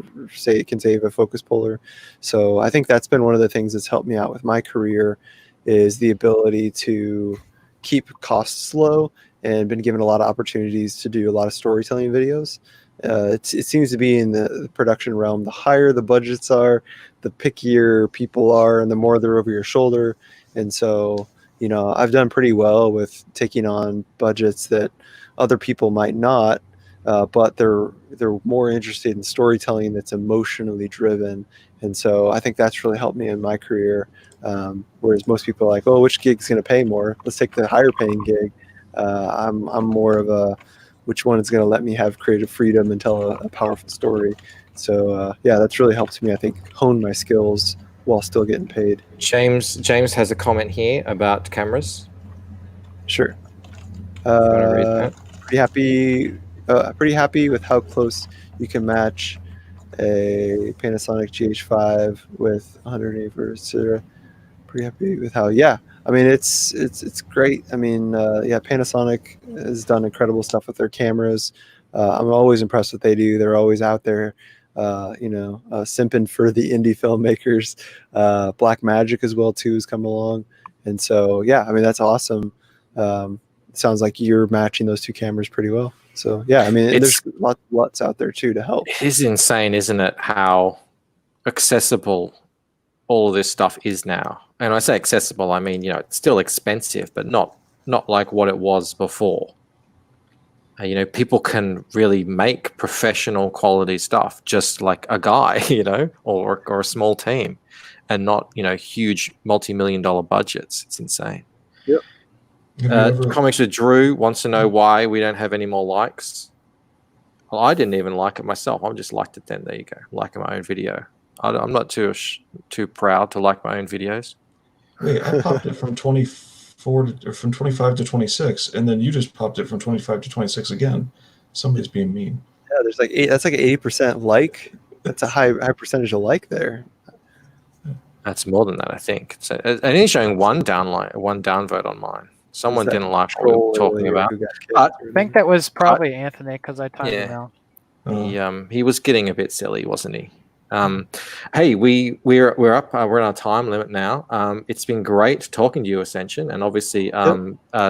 Speaker 3: it can save a focus puller. So I think that's been one of the things that's helped me out with my career is the ability to keep costs low and been given a lot of opportunities to do a lot of storytelling videos. It seems to be in the production realm, the higher the budgets are, the pickier people are, and the more they're over your shoulder. And so, I've done pretty well with taking on budgets that other people might not, but they're more interested in storytelling that's emotionally driven. And so I think that's really helped me in my career. Whereas most people are like, oh, which gig's going to pay more? Let's take the higher paying gig. I'm more of a which one is going to let me have creative freedom and tell a powerful story. So that's really helped me, I think, hone my skills while still getting paid.
Speaker 2: James has a comment here about cameras.
Speaker 3: Sure.
Speaker 2: You want to read that?
Speaker 3: Pretty happy with how close you can match a Panasonic GH5 with 180 etc. Pretty happy with how, I mean, it's great. I mean, Panasonic has done incredible stuff with their cameras. I'm always impressed what they do. They're always out there, simping for the indie filmmakers. Blackmagic as well too has come along, and so I mean that's awesome. It sounds like you're matching those two cameras pretty well. So there's lots out there too to help.
Speaker 2: It is insane, isn't it? How accessible all of this stuff is now. And I say accessible, I mean, it's still expensive, but not like what it was before. People can really make professional quality stuff just like a guy, or a small team, and not, huge multi-million-dollar budgets. It's insane.
Speaker 3: Yep.
Speaker 2: Comics with Drew wants to know why we don't have any more likes. Well, I didn't even like it myself. I just liked it then. There you go. Liking my own video. I'm not too proud to like my own videos.
Speaker 5: Wait, I popped it from 25 to 26, and then you just popped it from 25 to 26 again. Somebody's being mean.
Speaker 3: Yeah, there's that's like an 80% like. That's a high percentage of like there.
Speaker 2: That's more than that, I think. So, and it's showing one downvote on mine. Someone didn't like what we were talking about.
Speaker 4: I think that was probably Anthony because I timed him out.
Speaker 2: He was getting a bit silly, wasn't he? Hey, we're up. We're on our time limit now. It's been great talking to you, Ascension, and obviously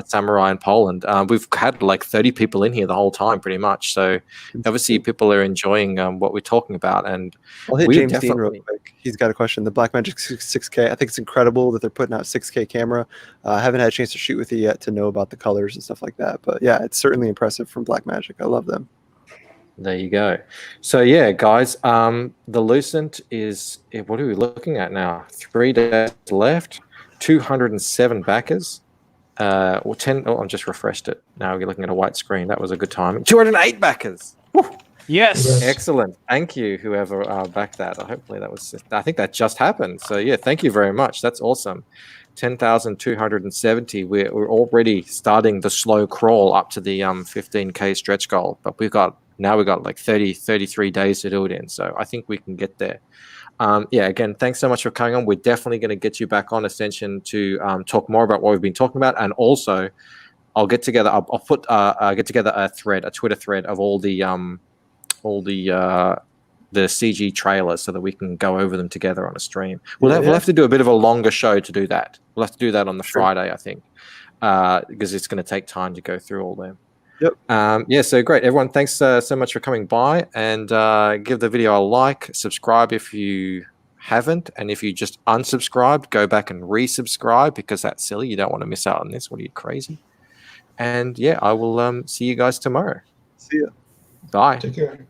Speaker 2: Samurai in Poland. We've had like 30 people in here the whole time, pretty much. So obviously people are enjoying what we're talking about. And
Speaker 3: I'll hit James Dean real quick. He's got a question. The Blackmagic 6K. I think it's incredible that they're putting out 6K camera. I haven't had a chance to shoot with it yet to know about the colors and stuff like that. But yeah, it's certainly impressive from Blackmagic. I love them.
Speaker 2: There you go. So yeah, guys, the Lucent is, what are we looking at now? 3 days left, 207 backers. or 10. Oh, I've just refreshed it. Now we're looking at a white screen. That was a good time. 208 backers. Woo!
Speaker 4: Yes.
Speaker 5: Congrats.
Speaker 2: Excellent. Thank you, whoever backed that. Hopefully that was. I think that just happened. So yeah, thank you very much. That's awesome. 10,270. We're already starting the slow crawl up to the 15K stretch goal, but we've got like 33 days to do it in. So I think we can get there. Yeah, again, thanks so much for coming on. We're definitely going to get you back on Ascension to talk more about what we've been talking about, and also I'll get together. I'll put get together a Twitter thread of all the CG trailers so that we can go over them together on a stream. We'll have to do a bit of a longer show to do that. We'll have to do that on the Friday, I think, because it's going to take time to go through all them.
Speaker 3: Yep.
Speaker 2: Yeah, so great. Everyone, thanks so much for coming by, and give the video a like, subscribe if you haven't, and if you just unsubscribed, go back and resubscribe because that's silly. You don't want to miss out on this. What are you, crazy? And yeah, I will see you guys tomorrow.
Speaker 3: See ya.
Speaker 2: Bye.
Speaker 5: Take care.